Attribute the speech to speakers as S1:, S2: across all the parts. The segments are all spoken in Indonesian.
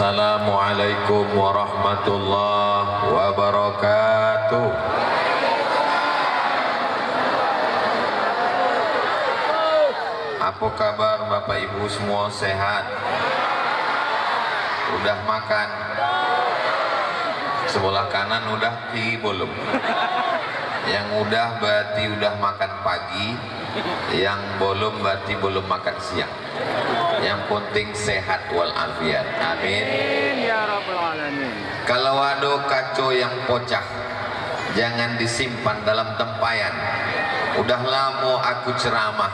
S1: Assalamualaikum warahmatullahi wabarakatuh. Apa kabar Bapak Ibu semua, sehat? Udah makan? Sebelah kanan udah, kiri belum. Yang udah berarti udah makan pagi, yang belum berarti belum makan siang. Yang penting sehat walafiat. Amin
S2: ya rabbal alamin.
S1: Kalau ada kaco yang pecah, jangan disimpan dalam tempayan. Udah lama aku ceramah,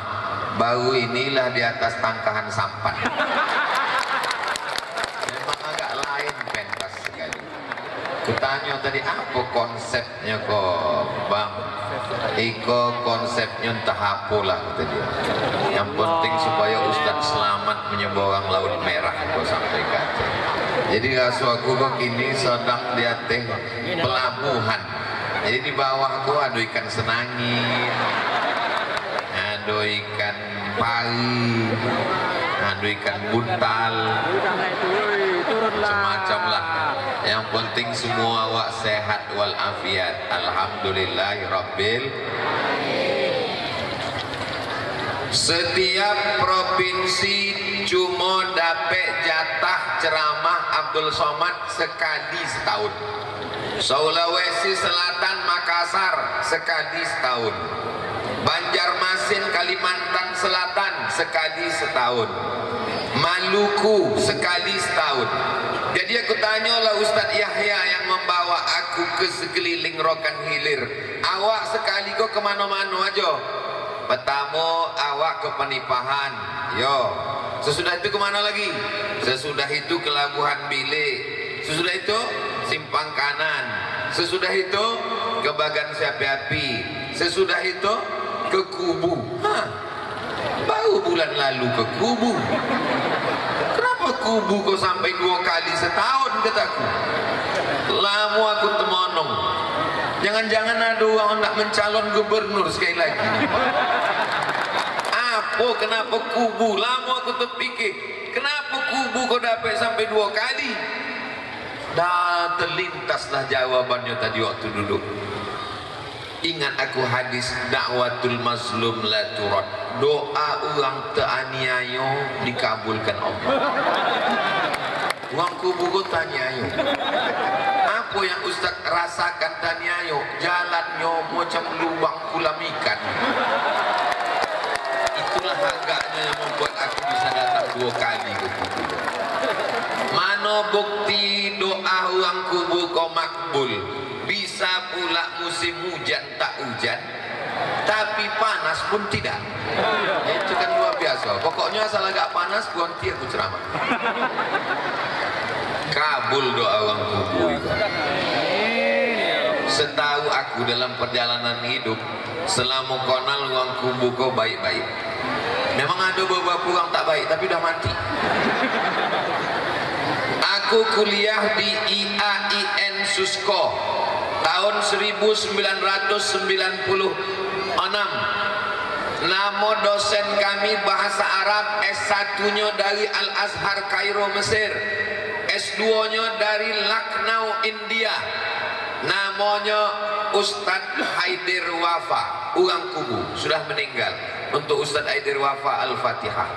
S1: baru inilah di atas tangkahan sampan. Memang agak lain pentas sekali. Kutanya tadi apa konsepnya kok Bang? Iko konsepnya entah apalah kata dia. Yang penting supaya Ustadz selamat menyeberang laut merah kau sampaikan. Jadi rasu aku kok kini sedang di atas pelabuhan. Jadi di bawah tuh ada ikan senangin, ada ikan pari, ada ikan buntal, macam-macam lah. Yang penting semua awak sehat walafiat. Alhamdulillahirabbil. Setiap provinsi cuma dapat jatah ceramah Abdul Somad sekali setahun. Sulawesi Selatan, Makassar sekali setahun. Banjarmasin, Kalimantan Selatan sekali setahun. Maluku sekali setahun. Jadi aku tanyalah Ustadz Yahya yang membawa aku ke sekeliling Rokan Hilir. Awak sekali kok kemana-mana aja. Pertama awak ke Penipahan, yo. Sesudah itu kemana lagi? Sesudah itu ke Labuhan Bilik. Sesudah itu Simpang Kanan. Sesudah itu ke Bagan Siapi-api. Sesudah itu ke Kubu. Hah, baru bulan lalu ke Kubu. Kenapa Kubu kok sampai 2 kali setahun kataku? Lama aku temonong. Jangan-jangan ada orang nak mencalon gubernur sekali lagi. Apa kenapa Kubu? Lama aku terpikir, kenapa Kubu kok dapat sampai 2 kali? Dah terlintaslah jawabannya tadi waktu duduk. Ingat aku hadis dakwatul mazlum la turad. Doa orang teraniaya dikabulkan Allah. Orang Kubu kok taniaya. Apa yang Ustaz rasakan taniaya? Jalannya macam lubang kulam ikan. Itulah agaknya yang membuat aku bisa datang 2 kali ke Kubu. Mana bukti doa orang Kubu kau makbul? Bisa pula musim hujan tak hujan, tapi panas pun tidak. Itu kan luar biasa. Pokoknya asal agak panas ganti aku ceramah. Kabul doa orang Kubu itu. Setahu aku dalam perjalanan hidup, selama konal orang Kubu kau baik-baik. Memang ada beberapa orang tak baik, tapi dah mati. Aku kuliah di IAIN Susko tahun 1996. Nama dosen kami bahasa Arab, S1-nya dari Al-Azhar Kairo Mesir, S2-nya dari Lucknow India. Namanya Ustadz Haidir Wafa, orang Kubu, sudah meninggal. Untuk Ustadz Haidir Wafa Al-Fatihah.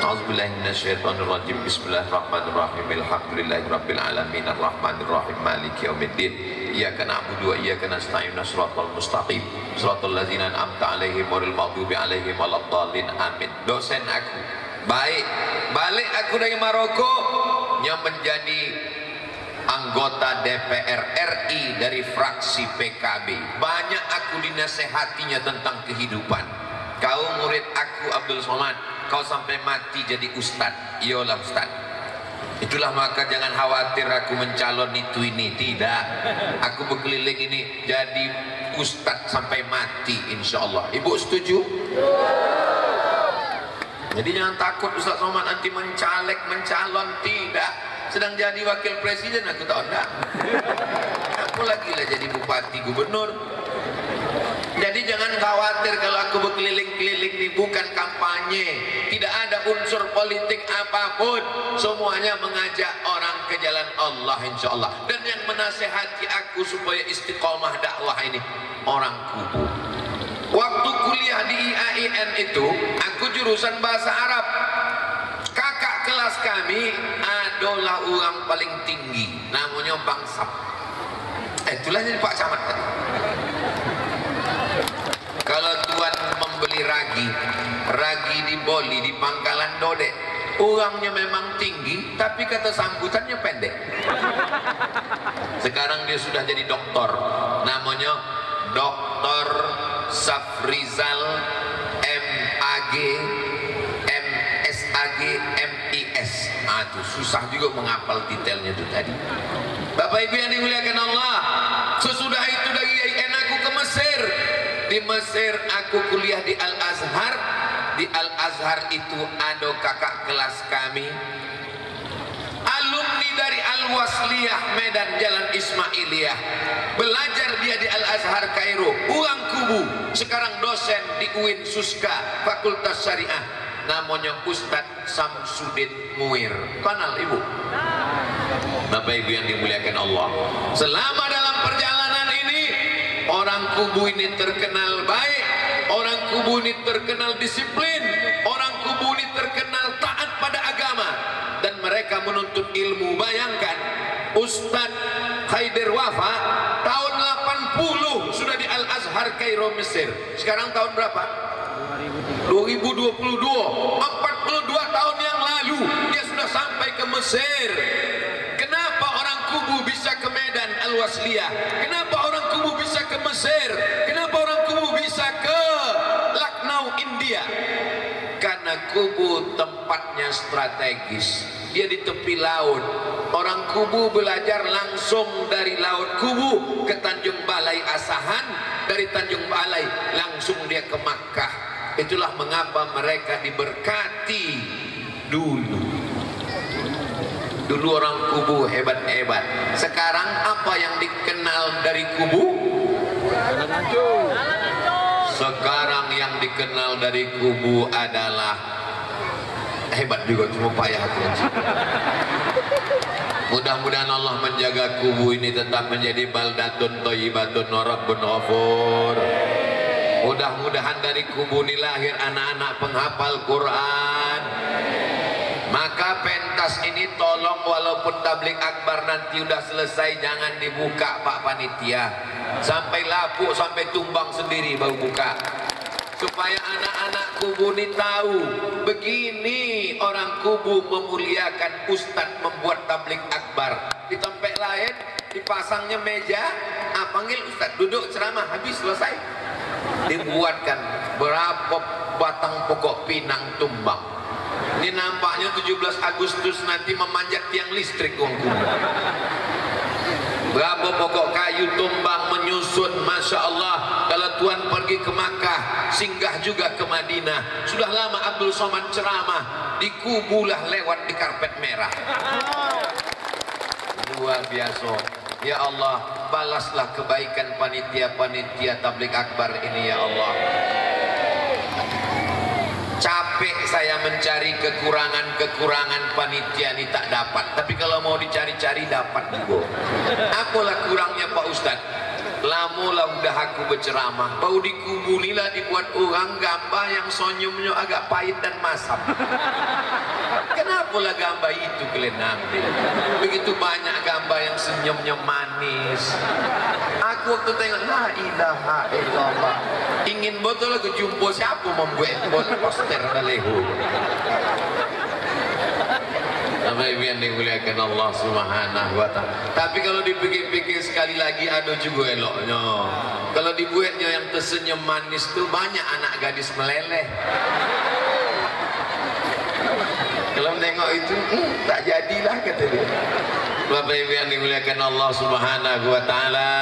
S1: A'udzubillahi minasyaitonirrajim. Bismillahirrahmanirrahim. Alhamdulillahirabbil alamin arrahmanirrahim maliki yaumiddin. Iyyaka na'budu wa iyyaka nasta'in. Shiratal mustaqim. Shiratal ladzina an'amta 'alaihim ghairil maghdubi alaihim waladdallin. Amin. Dosen aku baik. Balik aku dari Maroko yang menjadi anggota DPR RI dari fraksi PKB. Banyak aku dinasehatinya tentang kehidupan. Kau murid aku Abdul Somad, kau sampai mati jadi ustad. Iyalah ustad. Itulah maka jangan khawatir aku mencalon itu ini. Tidak. Aku berkeliling ini jadi ustad sampai mati insya Allah. Ibu setuju? Jadi jangan takut Ustaz Somad nanti mencalek, mencalon. Tidak. Sedang jadi wakil presiden aku tak ada. Aku lagi lah jadi bupati, gubernur. Jadi jangan khawatir kalau aku berkeliling-keliling ini, bukan kampanye, tidak ada unsur politik apapun, semuanya mengajak orang ke jalan Allah insya Allah. Dan yang menasehati aku supaya istiqomah dakwah ini orang kubu. Waktu kuliah di IAIN itu aku jurusan bahasa Arab. Kakak kelas kami adalah orang paling tinggi, namanya Bang Sap. Itulah jadi Pak Camat tadi. Kalau tuan membeli ragi di Boli, di Pangkalan Dodek, orangnya memang tinggi, tapi kata sambutannya pendek. Sekarang dia sudah jadi doktor, namanya Doktor Safrizal MAG MSAG MIS. Itu susah juga menghafal detailnya itu tadi. Bapak Ibu yang dimuliakan Allah, sesudah itu dari IAIN aku ke Mesir. Di Mesir aku kuliah di Al-Azhar. Di Al-Azhar itu ada kakak kelas kami, alumni dari Al-Wasliyah Medan Jalan Ismailiyah. Belajar dia di Al-Azhar Kairo, orang kubu. Sekarang dosen di UIN Suska Fakultas Syariah, namanya Ustadz Samsudin Muir. Kenal ibu? Bapak Ibu yang dimuliakan Allah, selama dalam perjalanan ini orang kubu ini terkenal baik, orang kubu ini terkenal disiplin, orang kubu ini terkenal taat pada agama, dan mereka menuntut ilmu. Bayangkan Ustadz Khaidir Wafa tahun 80 sudah di Al-Azhar Kairo Mesir. Sekarang tahun berapa? 2022. 42 tahun yang lalu dia sudah sampai ke Mesir. Kenapa orang kubu bisa ke Medan Al-Wasliyah? Kenapa orang kubu bisa ke Mesir? Kenapa orang kubu bisa ke Lucknow, India? Karena kubu tempatnya strategis. Dia di tepi laut. Orang kubu belajar langsung dari laut kubu ke Tanjung Balai Asahan, dari Tanjung Balai langsung dia ke Makkah. Itulah mengapa mereka diberkati dulu. Dulu orang kubu hebat-hebat. Sekarang apa yang dikenal dari kubu? Sekarang yang dikenal dari kubu adalah hebat juga, cuma payah hati. Mudah-mudahan Allah menjaga kubu ini tetap menjadi baldatun thayyibatun rabbun ghafur. Mudah-mudahan dari kubu ini lahir anak-anak penghafal Quran. Maka pentas ini tolong, walaupun tablik akbar nanti udah selesai, jangan dibuka Pak Panitia, sampai lapuk, sampai tumbang sendiri baru buka, supaya anak-anak kubu ini tahu begini orang kubu memuliakan ustadz membuat tablik akbar. Di tempat lain dipasangnya meja, panggil ustadz duduk ceramah, habis selesai, dibuatkan berapa batang pokok pinang tumbang. Ini nampaknya 17 Agustus nanti memanjat tiang listrik uang kubu. Berapa pokok kayu tumbang menyusun, Masya Allah. Kalau Tuhan pergi ke Makkah, singgah juga ke Madinah. Sudah lama Abdul Somad ceramah, di kubulah lewat di karpet merah. Luar biasa. Ya Allah, balaslah kebaikan panitia-panitia tablik akbar ini ya Allah. Capek saya mencari kekurangan panitia ini tak dapat. Tapi kalau mau dicari-cari dapat juga. Apalah kurangnya Pak Ustadz? Lamulah udah aku berceramah, bau dikubulilah dibuat orang gambar yang senyumnya agak pahit dan masam. Kenapalah gambar itu kalian ambil? Begitu banyak gambar yang senyumnya manis. Aku waktu tengok, la ilaha illallah, ingin betul aku jumpa siapa membuat poster dalehu. Bapak Ibu yang dimuliakan Allah Subhanahu wa ta'ala. Tapi kalau dipikir-pikir sekali lagi ada juga eloknya. Kalau dibuatnya yang tersenyum manis tuh banyak anak gadis meleleh. Kalau tengok itu tak jadilah kata dia. Bapak Ibu yang dimuliakan Allah Subhanahu wa ta'ala,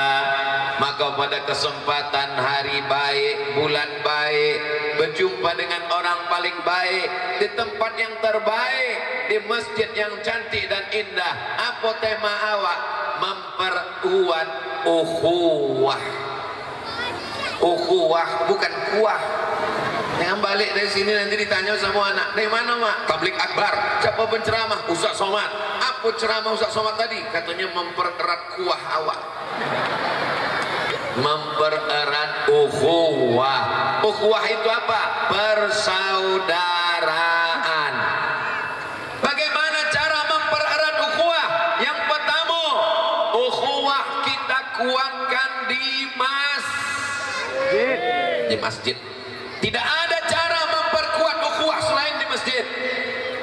S1: maka pada kesempatan hari baik, bulan baik, berjumpa dengan orang paling baik di tempat yang terbaik, di masjid yang cantik dan indah. Apa tema awak? Memperuat ukhuwah. Ukhuwah bukan kuah. Yang balik dari sini nanti ditanya sama anak, dari mana mak? Tablik akbar. Siapa penceramah? Ustaz Somad. Apa ceramah Ustaz Somad tadi? Katanya mempererat kuah awak. Mempererat ukhuwah. Ukhuwah itu apa? Persaudaraan. Bagaimana cara mempererat ukhuwah? Yang pertama, ukhuwah kita kuatkan di masjid. Tidak ada cara memperkuat ukhuwah selain di masjid.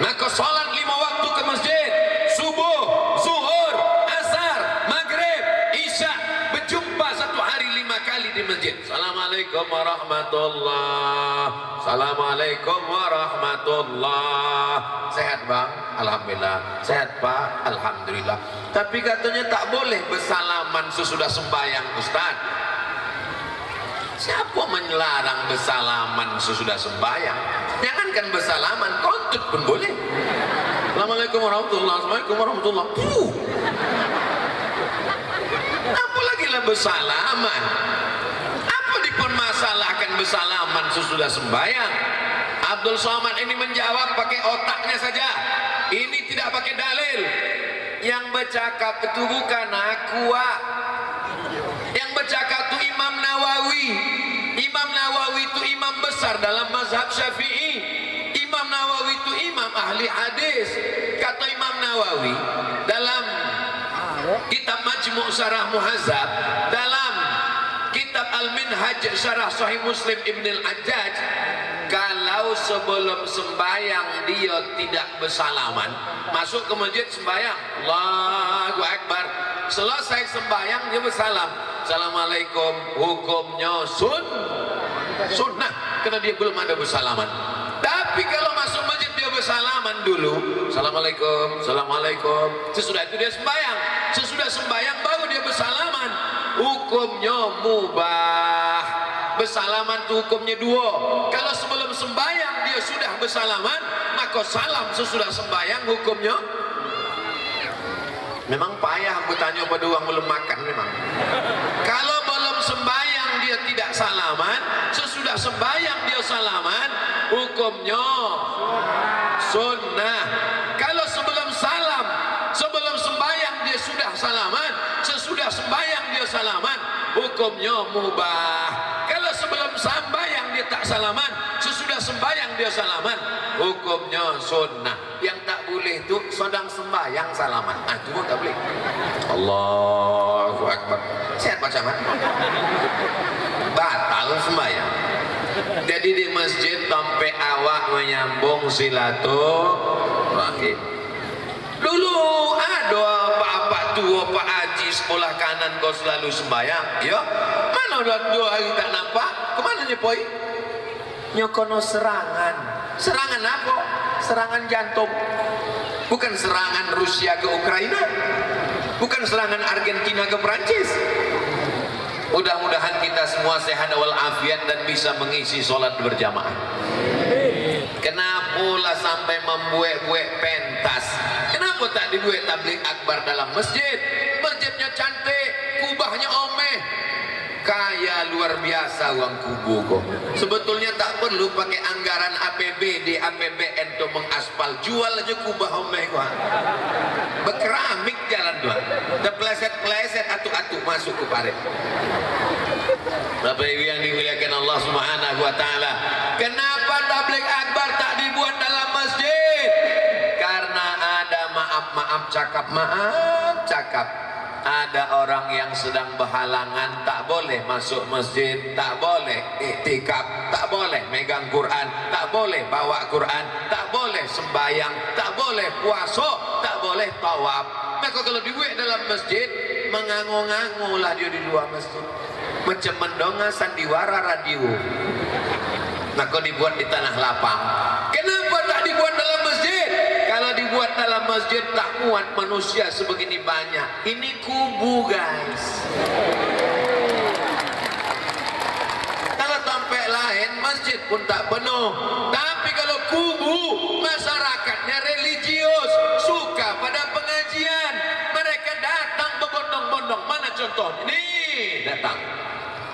S1: Maka salat 5 waktu ke masjid, subuh, zuhur, asar, maghrib, isya, berjumpa satu hari 5 kali di masjid. Assalamualaikum warahmatullah. Assalamualaikum warahmatullah. Sehat bang? Alhamdulillah. Sehat pak? Alhamdulillah. Tapi katanya tak boleh bersalaman sesudah sembahyang Ustaz. Siapa melarang bersalaman sesudah sembahyang? Jangankan bersalaman, kontut pun boleh. Assalamualaikum warahmatullahi wabarakatuh. Assalamualaikum warahmatullahi wabarakatuh. Apalagi lah bersalaman. Apa dipermasalahkan bersalaman sesudah sembahyang? Abdul Somad ini menjawab pakai otaknya saja. Ini tidak pakai dalil. Yang bercakap itu bukan aku, Wak. Yang bercakap itu Imam Nawawi. Imam Nawawi itu imam besar dalam mazhab Syafi'i. Imam Nawawi itu imam ahli hadis. Kata Imam Nawawi dalam kitab Majmu' Syarah Muhazzab, dalam kitab Al-Minhaj Syarah Sahih Muslim Ibn Al-Ajjaj, kalau sebelum sembahyang dia tidak bersalaman, masuk ke masjid sembahyang, Allahu Akbar, selesai sembahyang dia bersalam, Assalamualaikum, hukumnya sunnah karena dia belum ada bersalaman. Tapi kalau masuk masjid dia bersalaman dulu, Assalamualaikum, Assalamualaikum, sesudah itu dia sembahyang, sesudah sembahyang baru dia bersalaman, hukumnya mubah. Bersalaman itu hukumnya 2. Kalau sebelum sembahyang dia sudah bersalaman, maka salam sesudah sembahyang hukumnya. Memang payah bertanya pada orang belum makan memang. Kalau belum sembahyang dia tidak salaman, sesudah sembahyang dia salaman, hukumnya sunnah. Kalau sebelum salam, sebelum sembahyang dia sudah salaman, sesudah sembahyang dia salaman, hukumnya mubah. Kalau sebelum sembahyang dia tak salaman, sesudah sembahyang dia salaman, hukumnya sunnah. Yang tak boleh itu sedang sembahyang salaman. Itu pun tak boleh. Allahu Akbar. Sehat macam mana? Batal sembahyang. Jadi di masjid sampai awak menyambung silaturahim. Dulu ada pak tua, pak haji sekolah kanan kau selalu sembahyang. Ya, mana udah 2 hari tak nampak? Kemana nyepoi? Nyokono serangan. Serangan apa? Serangan jantung. Bukan serangan Rusia ke Ukraina. Bukan serangan Argentina ke Perancis. Mudah-mudahan kita semua sehat walafiat dan bisa mengisi sholat berjamaah. Kenapa lah sampai membuat-buat pentas? Kenapa tak dibuat tablik akbar dalam masjid? Masjidnya cantik, kubahnya omeh, kaya luar biasa uang kubu kok. Sebetulnya tak perlu pakai anggaran APBD, APBN untuk mengaspal. Jual aja kubah omeh kok. Berkeramik jalan tuan. Terpeleset-peleset atu-atu masuk ke parit. Bapak Ibu yang dimuliakan Allah Subhanahu wa taala. Kenapa tablik akbar tak dibuat dalam masjid? Karena ada maaf cakap. Ada orang yang sedang berhalangan, tak boleh masuk masjid, tak boleh iktikaf, tak boleh megang Quran, tak boleh bawa Quran, tak boleh sembahyang, tak boleh puasa, tak boleh tawaf. Maka kalau dibuat dalam masjid, mengangu-angu lah dia di luar masjid. Macam mendonga sandiwara radio. Maka dibuat di tanah lapang. Kenapa tak dibuat dalam masjid? Kalau dibuat dalam masjid tak muat manusia sebegini banyak. Ini kubu guys. Kalau sampai lain masjid pun tak penuh. Tapi kalau kubu, masyarakatnya religius, suka pada pengajian. Mereka datang berbondong-bondong. Mana contoh? Ini datang.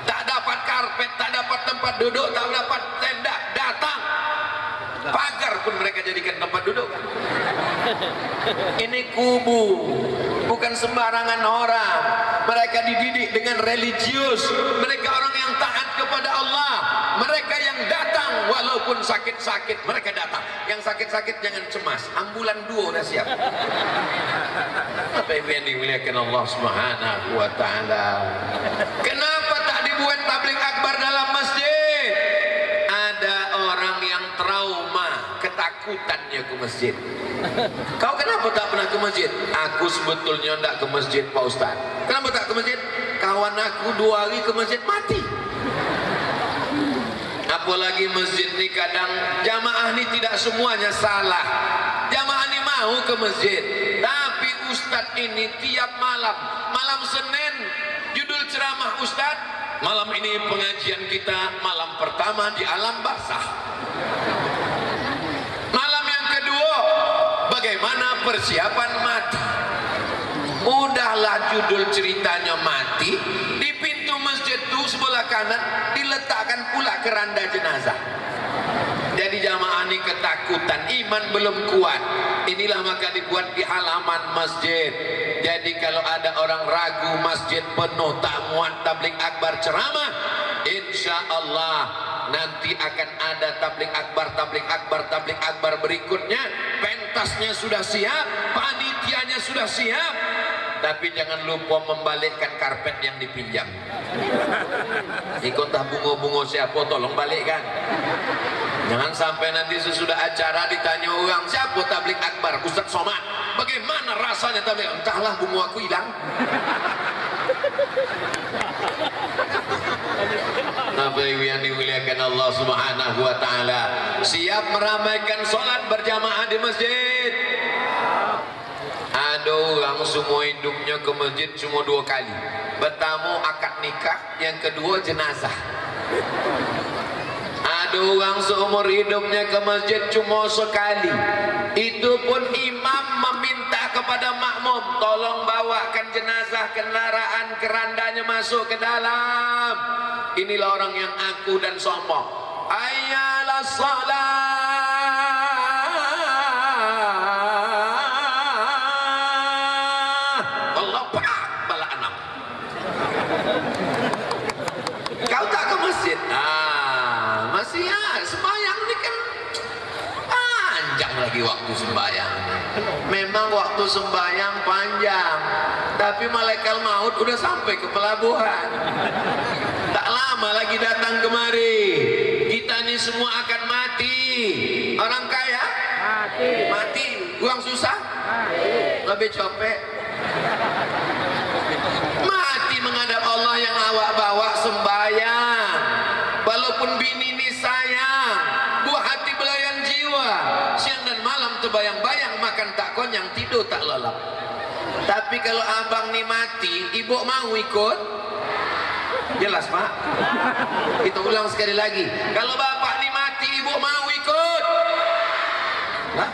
S1: Tak dapat karpet, tak dapat tempat duduk, tak dapat tenda, datang. Pagar pun mereka jadikan tempat duduk. Ini kubu, bukan sembarangan orang. Mereka dididik dengan religius. Mereka orang yang taat kepada Allah. Mereka yang datang walaupun sakit-sakit, mereka datang. Yang sakit-sakit jangan cemas, ambulan 2 udah siap. Apa yang dimuliakan Allah Subhanahu wa taala? Kenapa tak dibuat tabligh akbar dalam masjid? Ada orang yang trauma, ketakutannya ke masjid. Kau kenapa tak pernah ke masjid? Aku sebetulnya tidak ke masjid, Pak Ustaz. Kenapa tak ke masjid? Kawan aku 2 hari ke masjid mati. Apalagi masjid ni kadang jamaah ni tidak semuanya salah. Jamaah ni mau ke masjid, tapi Ustaz ini tiap malam Senin judul ceramah Ustaz, malam ini pengajian kita malam pertama di alam basah. Malam yang kedua bagaimana persiapan mati. Udahlah judul ceritanya mati, di pintu masjid itu sebelah kanan diletakkan pula keranda jenazah. Jadi jamaah ini ketakutan, iman belum kuat. Inilah maka dibuat di halaman masjid. Jadi kalau ada orang ragu masjid penuh tak muat tabligh akbar ceramah, insya Allah nanti akan ada tabligh akbar berikutnya. Pentasnya sudah siap, panitianya sudah siap. Tapi jangan lupa membalikkan karpet yang dipinjam. Ikut tak bunga-bunga siapa, tolong balikkan. Jangan sampai nanti sesudah acara ditanya orang, siapa tabligh akbar? Ustaz Somad. Bagaimana rasanya tabligh? Entahlah, bunga aku hilang. Nabi yang dimuliakan Allah Subhanahu wa taala, siap meramaikan salat berjamaah di masjid. Ada orang semua hidupnya ke masjid cuma 2 kali. Pertama akad nikah, yang kedua jenazah. Ada orang seumur hidupnya ke masjid cuma sekali. Itu pun imam meminta kepada makmum, tolong bawakan jenazah kendaraan kerandanya masuk ke dalam. Inilah orang yang aku dan sombong. Ayalah salat. Allah pak bala anak. Kau tak ke masjid? Masih ya, sembahyang ini kan panjang lagi waktu sembahyang. Memang waktu sembahyang panjang, tapi malaikat maut udah sampai ke pelabuhan. Tak lama lagi datang kemari. Kita ini semua akan mati. Orang kaya mati, uang susah lebih capek. Mati menghadap Allah yang awak bawa sembahyang. Walaupun bini ini sayang, buah hati belayan jiwa, siang dan malam terbayang-bayang, makan tak konyang, tidur tak lelap. Tapi kalau abang nih mati, ibu mau ikut? Jelas pak? Kita ulang sekali lagi. Kalau bapak nih mati, ibu mau ikut? Nah,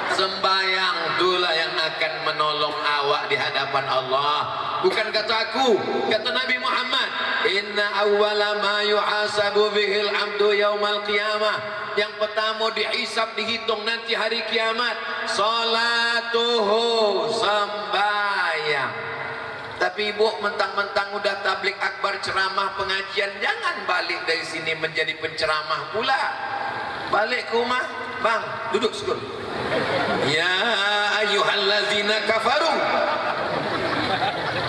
S1: sembahyang itulah yang akan menolong awak di hadapan Allah. Bukan kata aku, kata Nabi Muhammad, inna awwala ma yuhasabu bihil abdu yaumal qiyamah. Yang pertama dihisab, dihitung nanti hari kiamat, salatuhu, sembahyang. Tapi ibu mentang-mentang udah tabligh akbar ceramah pengajian, jangan balik dari sini menjadi penceramah pula. Balik ke rumah, bang, duduk sekul. Ya ayyuhallazina kafaru.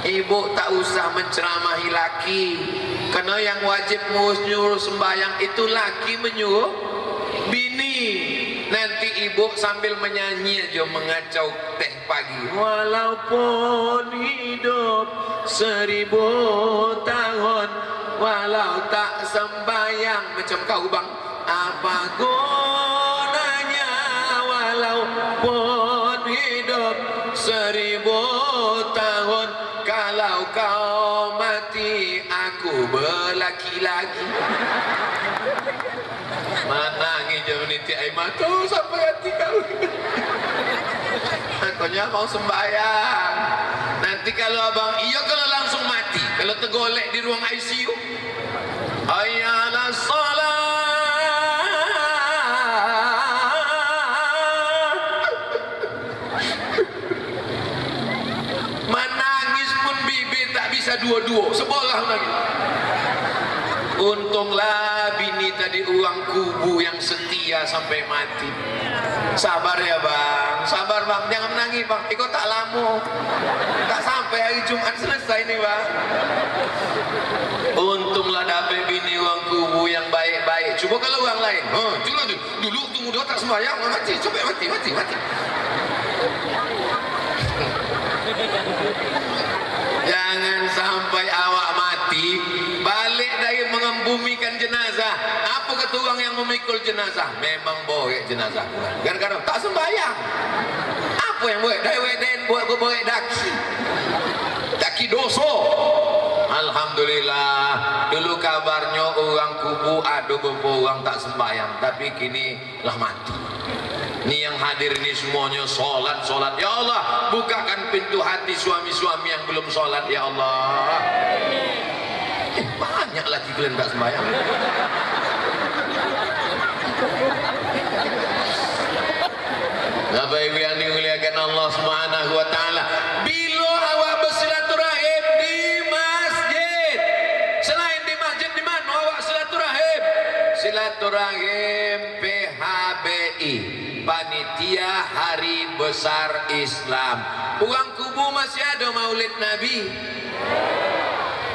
S1: Ibu tak usah menceramahi laki, karena yang wajib menyuruh sembahyang itu laki menyuruh bini. Nanti ibu sambil menyanyi aja mengacau teh pagi. Walaupun hidup 1000 tahun, walau tak sembahyang, macam kau bang, apa gunanya walaupun hidup 1000 tahun, kalau kau mati aku berlaki-laki. Menangis jauh niti air mata sampai hati kau. Akunya mau sembahyang. Nanti kalau abang iya, kalau langsung mati, Kalau tergolek di ruang ICU, ayalah salat, menangis pun bibir tak bisa dua-dua, sebelah lagi. Untunglah bini tadi uang kubu yang setia sampai mati. Sabar ya bang, sabar bang, jangan menangis bang. Ikut tak lama, tak sampai hari Jumat selesai nih bang. Untunglah dapat bini uang kubu yang baik-baik. Coba kalau orang lain, dulu tunggu dia tak sembahyang, mati, coba mati. Jangan sampai awak mati balik dari mengembumikan jenazah. Apa kata orang yang memikul jenazah? Memang boleh jenazah. Kadang-kadang tak sembahyang. Apa yang boleh? Boleh daki dosa. Alhamdulillah. Dulu kabarnya orang kubu ada beberapa orang tak sembahyang, tapi kini lah mati. Ini yang hadir ini semuanya solat. Ya Allah, bukakan pintu hati suami-suami yang belum solat ya Allah. Banyak lagi kalian tak sembahyang. Bapak Ibu yang dimuliakan Allah Subhanahu wa taala, bila awak bersilaturahim di masjid, selain di masjid di mana awak silaturahim? Silaturahim PHBI, Panitia Hari Besar Islam. Orang kubu masih ada maulid Nabi?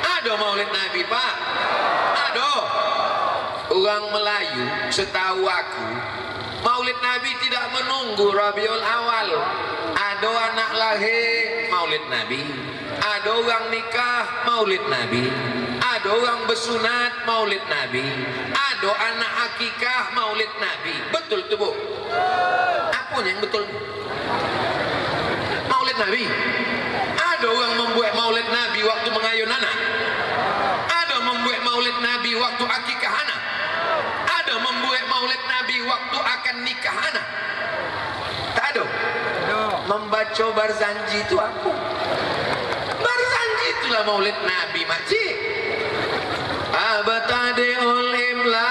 S1: Ada maulid Nabi pak? Ada. Orang Melayu setahu aku maulid Nabi tidak menunggu Rabiul Awal. Ada anak lahir maulid Nabi, ada orang nikah maulid Nabi, ada orang bersunat maulid Nabi, ada anak akikah maulid Nabi. Betul tu bu? Apa yang betul? Maulid Nabi. Ada orang membuat maulid Nabi waktu mengayun anak. Ada membuat maulid Nabi waktu akikah anak. Ada membuat maulid Nabi waktu akan nikah anak. Tak ada. Membaca barzanji itu apa? Barzanji itulah maulid Nabi makcik. Abtadi'ul imla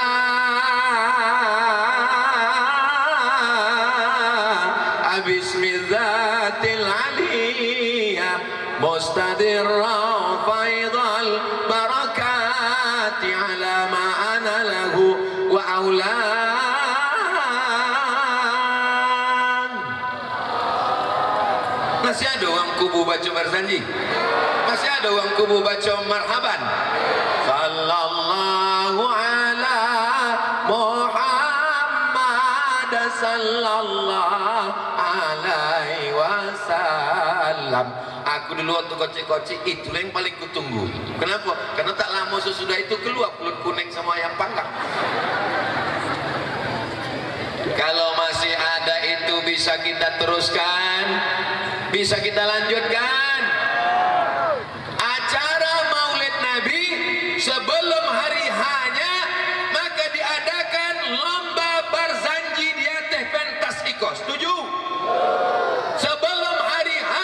S1: bismillatil aliyah mustadirra faidal barakati ala ma ana lahu wa aulan. Masih ada orang kubu baca barzanji? Masih ada orang kubu baca marhaban? Sallallahu ala Muhammad sallallahu alaihi wasallam. Aku dulu waktu kocik-kocik itulah yang paling kutunggu. Kenapa? Karena tak lama sesudah itu keluar pulut kuning sama ayam panggang. Kalau masih ada itu bisa kita teruskan, bisa kita lanjutkan. Acara Maulid Nabi sebelum hari H-nya maka diadakan lomba barzanji di atas pentas Iko. Setuju? Sebelum hari H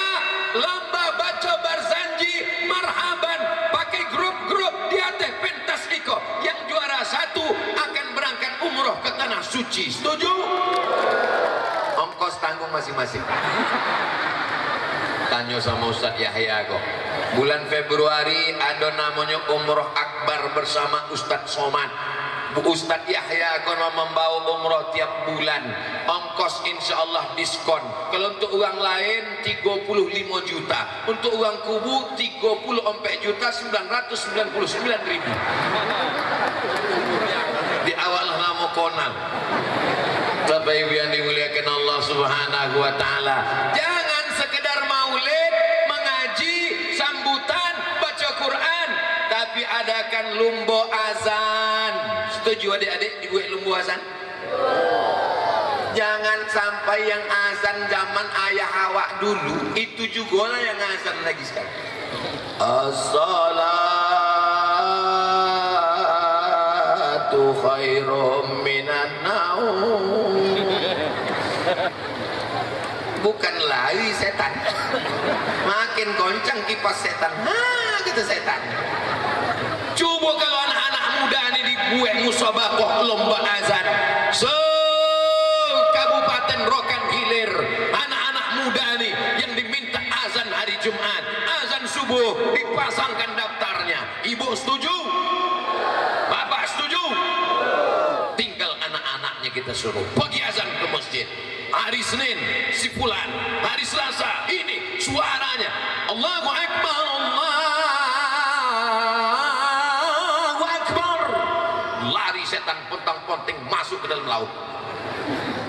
S1: lomba baca barzanji marhaban pakai grup-grup di atas pentas Iko. Yang juara satu akan berangkat umroh ke tanah suci. Setuju? Ongkos tanggung masing-masing. Tanya sama Ustadz Yahya kok. Bulan Februari ada namanya umroh akbar bersama Ustadz Somad. Ustadz Yahya kono membawa umroh tiap bulan. Ongkos insya Allah diskon. Kalau untuk orang lain 35 juta, untuk orang kubu 34 juta 999 ribu. Di awal nama konal. Bapak Ibu yang dimuliakan Allah Subhanahu wa taala, jangan sekedar maulid, mengaji, sambutan, baca Quran, tapi adakan lumba azan. Setuju adik-adik dibuat lumba azan? Jangan sampai yang azan zaman ayah awak dulu itu juga lah yang azan lagi sekarang. As-salatu khairum minan naum. Bukan lari setan. Maka makin goncang kipas setan. Kata setan. Coba kalau anak-anak muda ini dibuat musabakoh lomba azan. Kabupaten Rokan Hilir, anak-anak muda ini yang diminta azan hari Jumat, azan subuh, dipasangkan daftarnya. Ibu setuju? Bapak setuju? Tinggal anak-anaknya kita suruh pergi azan ke masjid. Hari Senin si fulan, hari Selasa ini suaranya Allahu Akbar, Allahu Akbar. Lari setan pontang-ponting masuk ke dalam laut.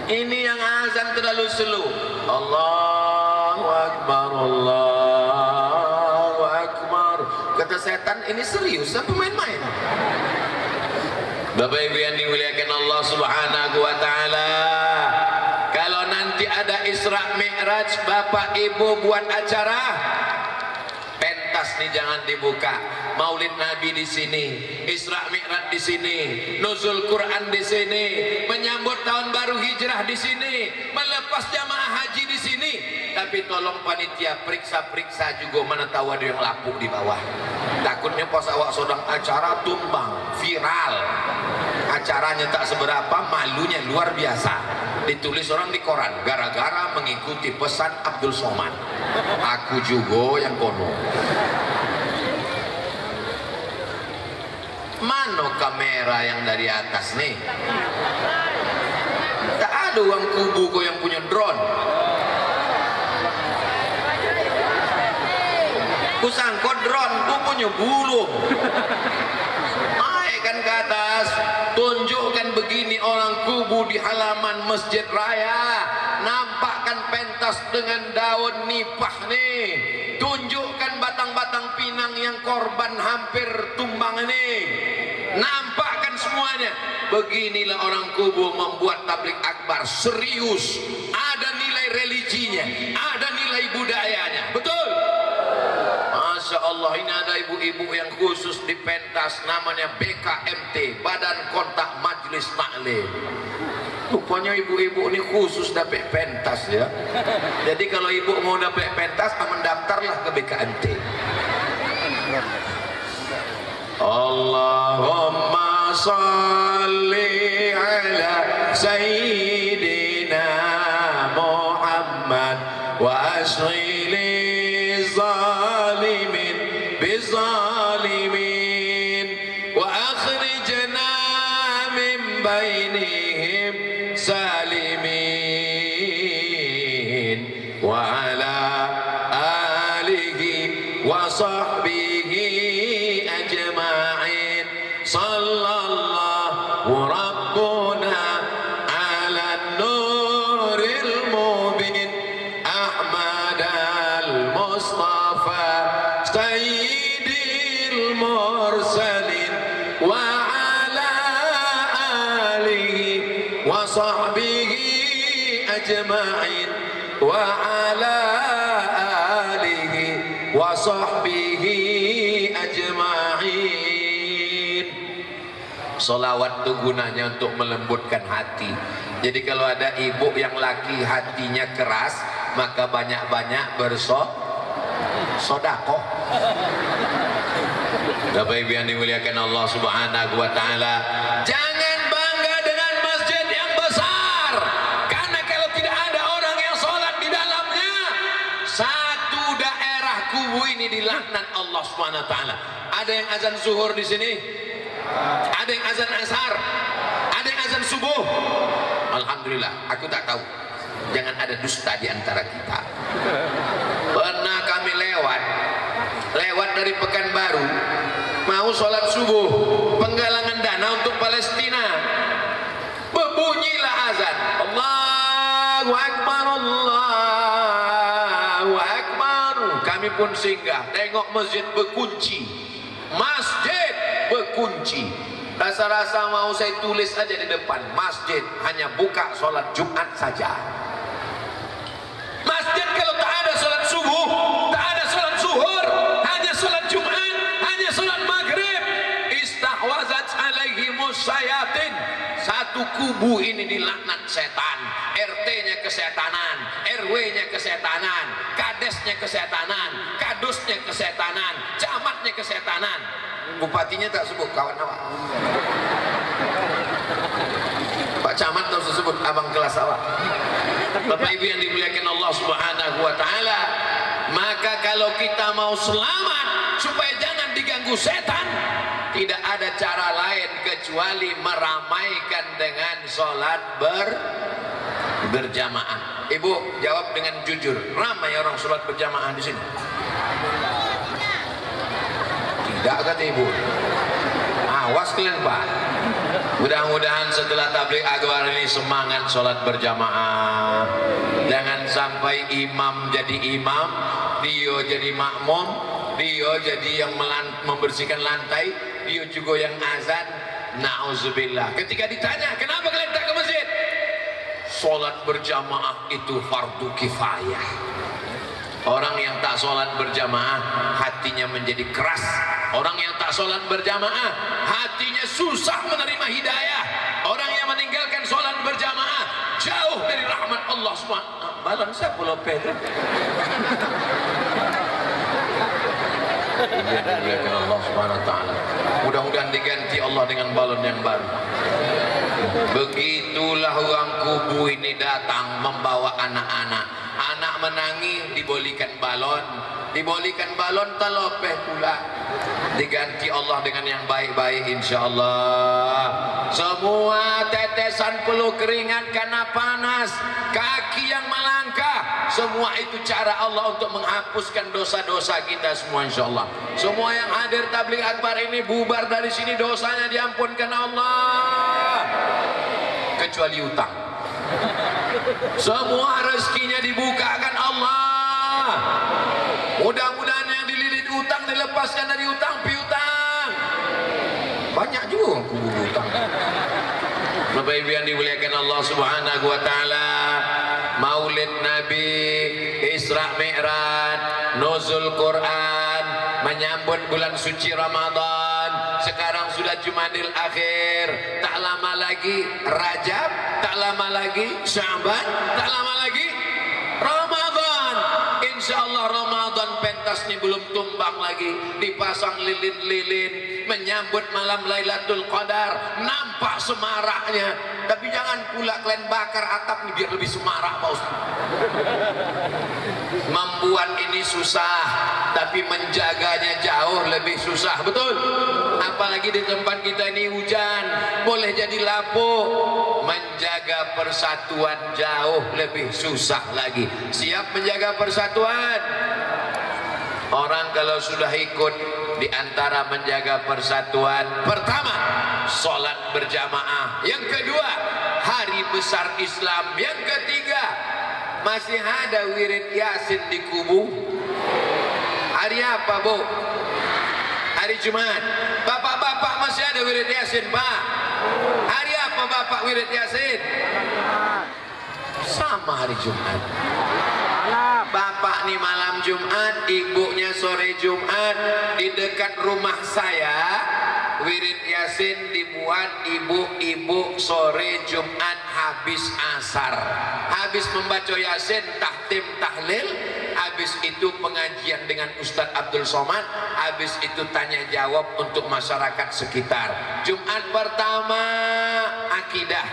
S1: Ini yang azan terlalu slow. Allahu Akbar, Allahu Akbar. Kata setan, ini serius apa main-main? Bapak Ibu yang dimuliakan Allah Subhanahu wa taala, kalau nanti ada Isra Mi'raj, Bapak Ibu buat acara pentas nih, jangan dibuka. Maulid Nabi di sini, Isra Mi'raj di sini, nuzul Quran di sini, menyambut tahun baru hijrah di sini, melepas jamaah haji di sini. Tapi tolong panitia periksa-periksa juga mana tahu ada yang lapuk di bawah. Takutnya pas awak sedang acara tumbang, viral. Acaranya tak seberapa, malunya luar biasa. Ditulis orang di koran gara-gara mengikuti pesan Abdul Somad. Aku juga yang kono. Mana kamera yang dari atas nih? Tak ada uang kubu kau yang punya drone. Kusangkut drone, ku punya bulu. Naikkan ke atas, tunjukkan begini orang kubu di halaman Masjid Raya. Nampakkan pentas dengan daun nipah nih. Tunjukkan batang-batang pinang yang korban hampir tumbang ini. Nampakkan semuanya. Beginilah orang kubu membuat tablik akbar serius. Ada nilai religinya, ada nilai budayanya. Betul? Masya Allah, ini ada ibu-ibu yang khusus di pentas, namanya BKMT, Badan Kontak Majelis Taklim. Rupanya ibu-ibu ini khusus dapat pentas ya. Jadi kalau ibu mau dapat pentas, mendaftarlah ke BKMT. Allahumma salli ala Sayyidina Muhammad wa ashghili zalimin bizalimin wa akhrijna min bainihim salimin wa ala alihi wa sahbihi ajma'in. Sallallahu rabbuna ala nuril mubin Ahmad al-Mustafa sayyidil mursalin wa ala alihi wa sahbihi ajma'in wa ala alihi wa sahbihi ajma'in. Solawat itu gunanya untuk melembutkan hati. Jadi kalau ada ibu yang laki hatinya keras, maka banyak-banyak bersodakoh. Bapak Ibu yang dimuliakan Allah Subhanahu wa taala, jangan bangga dengan masjid yang besar, karena kalau tidak ada orang yang sholat di dalamnya, satu daerah kubu ini dilaknat Allah Subhanahu wa taala. Ada yang azan zuhur di sini? Ada yang azan asar? Ada yang azan subuh? Alhamdulillah, aku tak tahu. Jangan ada dusta di antara kita. Pernah kami lewat dari Pekanbaru, mau sholat subuh, penggalangan dana untuk Palestina. Berbunyilah azan, Allahu Akbar, Allahu Akbar. Kami pun singgah, tengok masjid berkunci. Masjid berkunci. Rasa-rasa mau saya tulis aja di depan, masjid hanya buka sholat Jumat saja. Masjid kalau tak ada sholat subuh, tak ada sholat zuhur, hanya sholat Jumat, hanya sholat maghrib. Istahwazat alaihimus syayatin. Satu satu kubu ini dilaknat setan. RT-nya kesetanan, RW-nya kesetanan, kadesnya kesetanan, kadusnya kesetanan, camatnya kesetanan. Bupatinya tak sebut kawan awak. Pak Camat tak sebut abang kelas awak. Bapak Ibu yang dimuliakan Allah Subhanahu wa taala, maka kalau kita mau selamat supaya jangan diganggu setan, tidak ada cara lain kecuali meramaikan dengan sholat berjamaah. Ibu jawab dengan jujur, ramai orang sholat berjamaah di sini? Tidak, kata ibu. Awas kalian Pak. Mudah-mudahan setelah tabligh akbar ini semangat sholat berjamaah. Jangan sampai imam jadi imam, dia jadi makmum, dia jadi yang membersihkan lantai, dia juga yang azan. Na'udzubillah. Ketika ditanya, kenapa kalian tak ke masjid? Sholat berjamaah itu fardu kifayah. Orang yang tak sholat berjamaah hatinya menjadi keras. Orang yang tak sholat berjamaah hatinya susah menerima hidayah. Orang yang meninggalkan sholat berjamaah jauh dari rahmat Allah SWT. Balon saya pulau Pedro. Allah SWT. Mudah-mudahan diganti Allah dengan balon yang baru. Begitulah orang kubu ini datang membawa anak-anak. Anak menangis dibolikan balon talopeh pula. Diganti Allah dengan yang baik-baik insyaallah. Semua tetesan peluh keringat karena panas, kaki yang melangkah, semua itu cara Allah untuk menghapuskan dosa-dosa kita semua insyaallah. Semua yang hadir tabligh akbar ini bubar dari sini dosanya diampunkan Allah. Kecuali utang. Semua rezekinya dibukakan Allah. Mudah-mudahan yang dililit utang dilepaskan dari utang piutang. Banyak juga kubu utang. Bapak Ibu yang dimuliakan Allah Subhanahu wa taala, Maulid Nabi, Isra Mi'raj, Nuzul Quran, menyambut bulan suci Ramadan. Sekarang sudah Jumadil Akhir, tak lama lagi Rajab, tak lama lagi Sya'ban, tak lama lagi Ramadan. Insyaallah Ramadan pentas ini belum tumbang lagi, dipasang lilin-lilin, menyambut malam Lailatul Qadar, nampak semaraknya. Tapi jangan pula kalian bakar atap ini biar lebih semarak Pak Ustaz. Membuat ini susah, tapi menjaganya jauh lebih susah, betul? Apalagi di tempat kita ini hujan, boleh jadi lapuk. Menjaga persatuan jauh lebih susah lagi. Siap menjaga persatuan? Orang kalau sudah ikut di antara menjaga persatuan, pertama, sholat berjamaah. Yang kedua, hari besar Islam. Yang ketiga, masih ada wirid Yasin di kubu. Hari apa, Bu? Hari Jumat. Bapak-bapak masih ada wirid Yasin, Pak? Hari apa Bapak wirid Yasin? Sama hari Jumat. Bapak nih malam Jumat, ibunya sore Jumat. Di dekat rumah saya wirid Yasin dibuat ibu-ibu sore Jumat habis asar. Habis membaca Yasin, tahtim tahlil, habis itu pengajian dengan Ustadz Abdul Somad, habis itu tanya jawab untuk masyarakat sekitar. Jumat pertama akidah,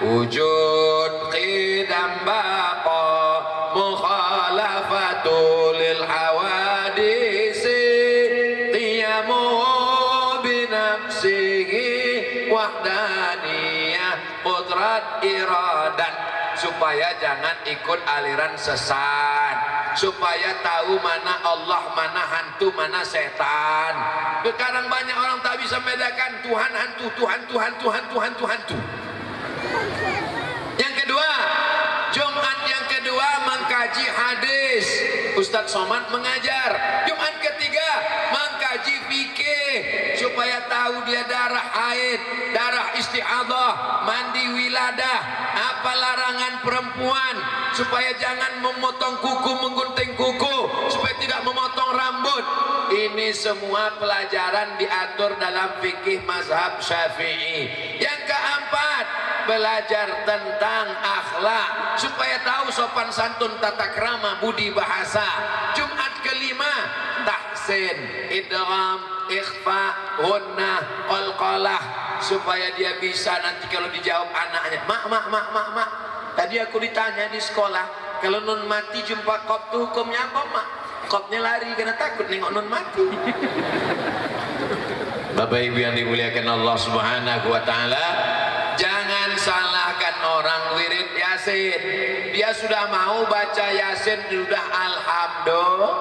S1: wujud qidam baqa mukhalafatul hawadisi qiyamuhu binafsihi wahdaniyah qudrat iradat. Supaya jangan ikut aliran sesat, supaya tahu mana Allah, mana hantu, mana setan. Sekarang banyak orang tak bisa membedakan Tuhan hantu, Tuhan hantu. Yang kedua, Jumat yang kedua mengkaji hadis. Ustadz Somad mengajar. Jumat ketiga mengkaji fikih supaya tahu dia darah haid, darah istihadah, mandi wiladah, apa larangan perempuan, supaya jangan memotong kuku, menggunting kuku, supaya tidak memotong rambut. Ini semua pelajaran diatur dalam fikih mazhab Syafi'i. Yang keempat, belajar tentang akhlak supaya tahu sopan santun, tata krama, budi bahasa. Jumat kelima tahsin, idgham, ikhfa, gunnah, qalqalah, supaya dia bisa nanti kalau dijawab anaknya, mak, tadi aku ditanya di sekolah, kalau nun mati jumpa kop tuh hukumnya apa, mak? Kopnya lari karena takut nengok nun mati. Bapak Ibu yang dimuliakan Allah Subhanahu wa taala, jangan salahkan orang wirid Yasin. Dia sudah mau baca Yasin, sudah alhamdulillah.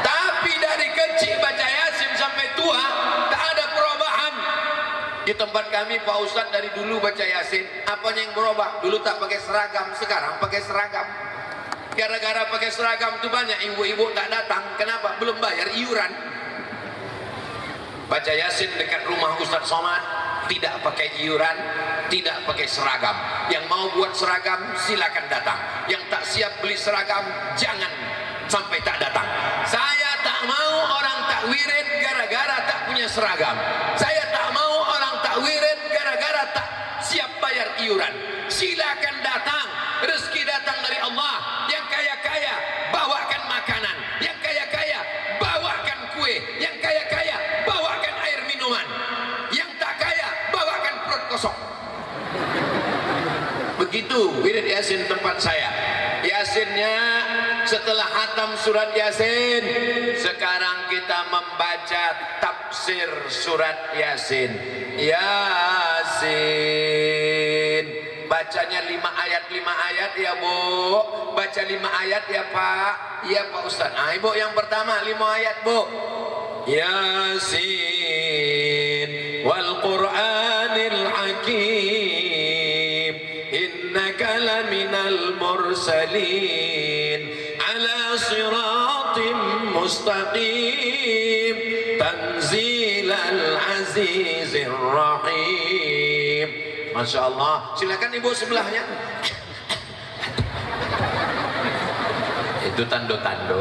S1: Tapi dari kecil baca Yasin sampai tua tak ada perubahan. Di tempat kami Pak Ustadz dari dulu baca Yasin, apanya yang berubah? Dulu tak pakai seragam, sekarang pakai seragam. Gara-gara pakai seragam itu banyak ibu-ibu tak datang. Kenapa? Belum bayar iuran. Baca Yasin dekat rumah Ustadz Somad, tidak pakai iuran, tidak pakai seragam. Yang mau buat seragam silakan datang. Yang tak siap beli seragam jangan sampai tak datang. Saya tak mau orang tak wirid gara-gara tak punya seragam. Saya tak mau orang tak wirid gara-gara tak siap bayar iuran. Silakan datang. Rezeki datang dari Allah. Yang kaya-kaya bawakan makanan, yang kaya-kaya bawakan kue, yang kaya-kaya bawakan air minuman, yang tak kaya bawakan perut kosong. Begitu wirid Yasin tempat saya. Yasinnya setelah hatam surat Yasin, sekarang kita membaca tafsir surat Yasin. Yasin, bacanya 5 ayat ya Bu, baca 5 ayat ya Pak. Iya Pak Ustaz. Nah Ibu yang pertama 5 ayat Bu. Yasin wal Qur'anil Hakim, innaka laminal mursalin ala siratim mustaqim, tanzilal azizir rahim. Masya Allah. Silakan Ibu sebelahnya. Itu tando-tando.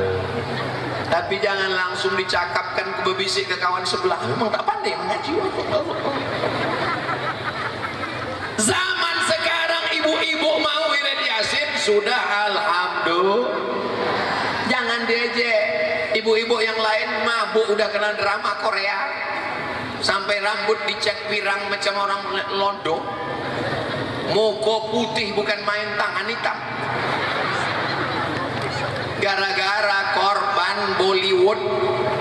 S1: Tapi jangan langsung dicakapkan ke bebisik ke kawan sebelah. Memang tak pandai mengaji. Zaman sekarang ibu-ibu mau wirid Yasin sudah alhamdulillah. Jangan diejek. Ibu-ibu yang lain mabuk udah kena drama Korea. Sampai rambut dicat pirang macam orang londo. Muka putih bukan main, tangan hitam. Gara-gara korban Bollywood,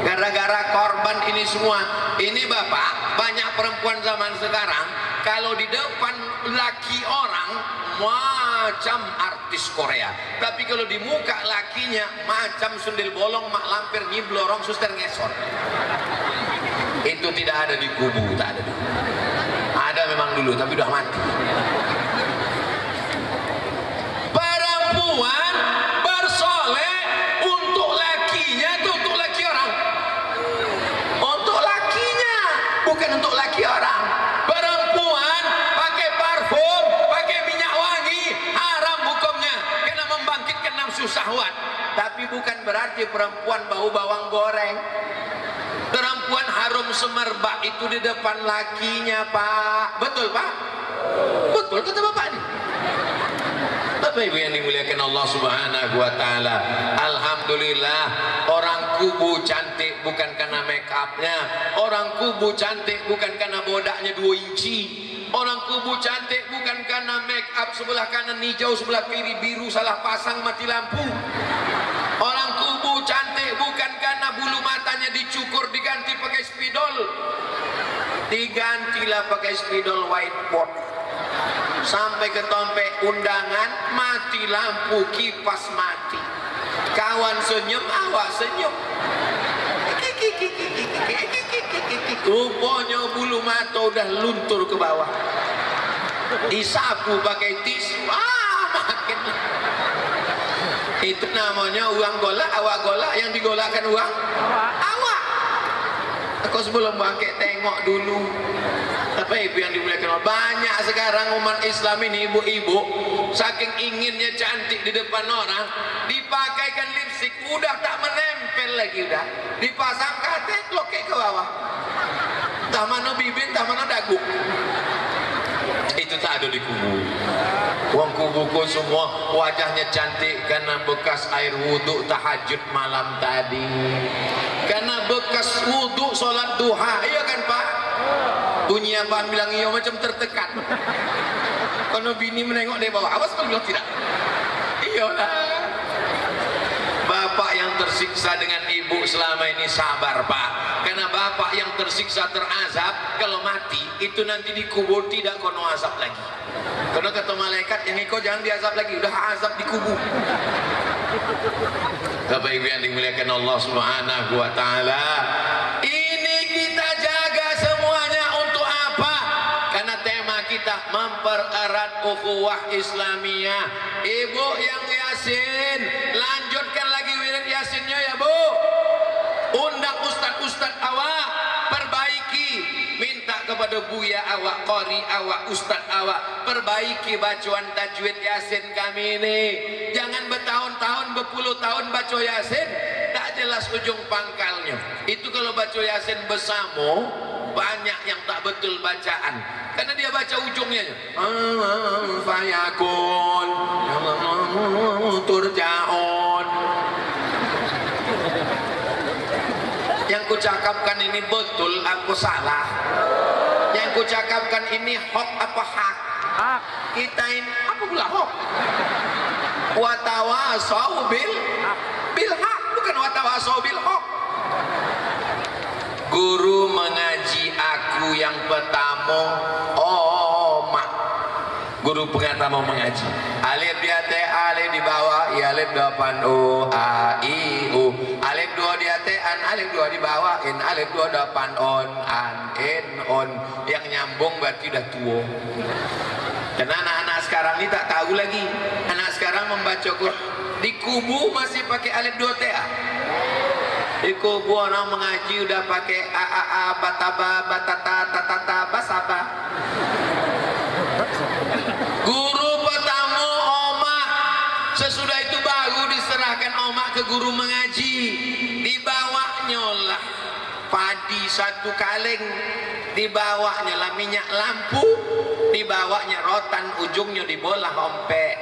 S1: gara-gara korban ini semua. Ini Bapak, banyak perempuan zaman sekarang kalau di depan laki orang macam artis Korea, tapi kalau di muka lakinya macam sundel bolong, mak lampir, nyiblorong, suster ngesot. Itu tidak ada di kubu, tak ada. Ada memang dulu, tapi udah mati. Perempuan bersoleh untuk lakinya, itu untuk laki orang. Untuk lakinya, bukan untuk laki orang. Perempuan pakai parfum, pakai minyak wangi, haram hukumnya, karena membangkitkan nafsu syahwat. Tapi bukan berarti perempuan bau bawang goreng. Perempuan harum semerbak itu di depan lakinya Pak. Betul Pak? Betul kata Bapak ini. Bapak Ibu yang dimuliakan Allah Subhanahu wa taala. Alhamdulillah, orang kubu cantik bukan karena make upnya. Orang kubu cantik bukan karena bodaknya 2 inci. Orang kubu cantik bukan karena make up sebelah kanan hijau, sebelah kiri biru, salah pasang mati lampu. Orang kubu cantik bukan karena bulu matanya dicukur diganti pakai spidol. Digantilah pakai spidol whiteboard. Sampai ke tompe undangan mati lampu, kipas mati. Kawan senyum, awak senyum. Rupanya bulu mata udah luntur ke bawah. Disapu pakai tisu. Makin. Itu namanya uang golak, awak golak, yang digolakkan uang awak. Aku sebelum bangkit tengok dulu. Tapi ibu yang dimuliakan Allah, banyak sekarang umat Islam ini ibu-ibu saking inginnya cantik di depan orang, dipakaikan lipstik udah tak menempel lagi, udah dipasang katek lokek ke bawah. Tak mana bibir, tak mana dagu. Itu itu tak ada di kubu. Wong kubuku semua wajahnya cantik karena bekas air wudhu tahajud malam tadi, karena bekas wudhu sholat duha. Iya kan Pak? Bunyi abang bilang iya macam tertekan. Kalau bini menengok dari bawah, awas kalau bilang tidak. Iyalah. Bapak yang tersiksa dengan ibu selama ini sabar Pak, karena bapak yang tersiksa terazab kalau mati itu nanti dikubur tidak kono azab lagi. Karena kata malaikat yang ikut jangan diazab lagi, udah azab dikubur. Bapak Ibu yang dimuliakan Allah Subhanahu wa taala, ini kita jaga semuanya untuk apa? Karena tema kita mempererat ukhuwah Islamiyah. Ibu yang Yasin, lanjutkan lagi wirid Yasinnya ya Bu. Undang ustad-ustad awak, perbaiki, minta kepada buya awak, qori awak, ustad awak, perbaiki bacaan tajwid Yasin kami ini. Jangan bertahun-tahun, berpuluh tahun baca Yasin tak jelas ujung pangkalnya. Itu kalau baca Yasin bersama banyak yang tak betul bacaan, karena dia baca ujungnya fayakun turjaun. Yang kucakapkan ini betul, aku salah. Yang kucakapkan ini hok apa hak?
S2: Hak.
S1: Kita ini apa pula hok? Watawasau bil hak, bukan watawasau bil hok. Guru mengaji aku yang pertama, mak. Guru pertama mengaji. Alif di atas, alif di bawah, i alif depan o, a i u. Alif dua di atas, an alif dua di bawah, in alif dua depan on, an in on. Yang nyambung berarti udah tua. Dan anak-anak sekarang ini tak tahu lagi. Anak sekarang membaca Quran di kubu masih pakai alif dua ta. Di kubu orang mengaji udah pakai a bataba batata tatata basaba. Guru pertama omak, sesudah itu baru diserahkan omak ke guru mengaji. Dibawanya lah padi satu kaleng, dibawanya lah minyak lampu, dibawanya rotan, ujungnya dibolah ompek.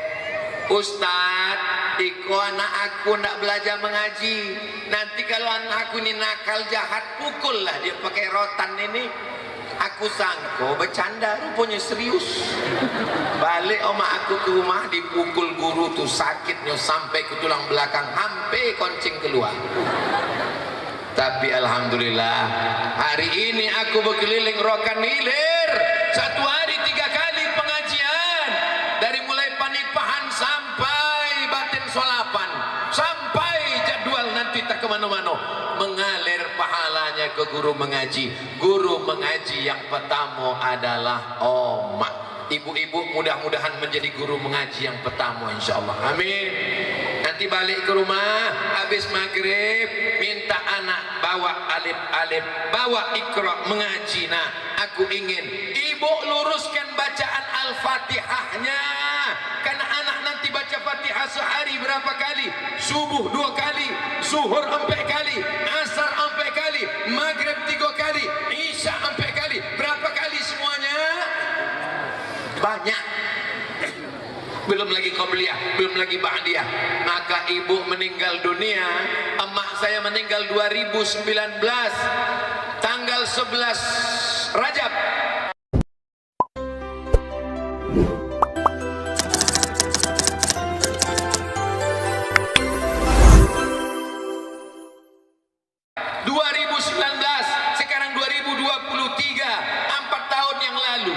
S1: Ustad, iko anak aku nak belajar mengaji. Nanti kalau anak aku ini nakal jahat, pukullah dia pakai rotan ini. Aku sangko bercanda, rupanya serius. Balik omak aku ke rumah, dipukul guru tuh sakitnya sampai ke tulang belakang, hampir koncing keluar. Tapi alhamdulillah hari ini aku berkeliling Rokan Hilir, satu hari 3 kali pengajian, dari mulai Panipahan sampai Batin Solapan, sampai jadwal nanti tak kemana-mana, mengalir pahalanya ke guru mengaji. Guru mengaji yang pertama adalah omak. Ibu-ibu mudah-mudahan menjadi guru mengaji yang pertama insyaallah, amin. Nanti balik ke rumah habis maghrib minta anak bawa alif-alif, bawa Iqra mengaji. Nah, aku ingin ibu luruskan bacaan Al-Fatihahnya, karena anak nanti baca Fatihah sehari berapa kali? Subuh 2 kali, zuhur 4 kali, asar 4 kali, maghrib 3 kali, isya 4 kali. Berapa kali semuanya? Banyak. Belum lagi qobliyah, belum lagi ba'diyah. Maka ibu meninggal dunia, emak saya meninggal 2019 tanggal 11 Rajab. Sekarang 2023, 4 tahun yang lalu,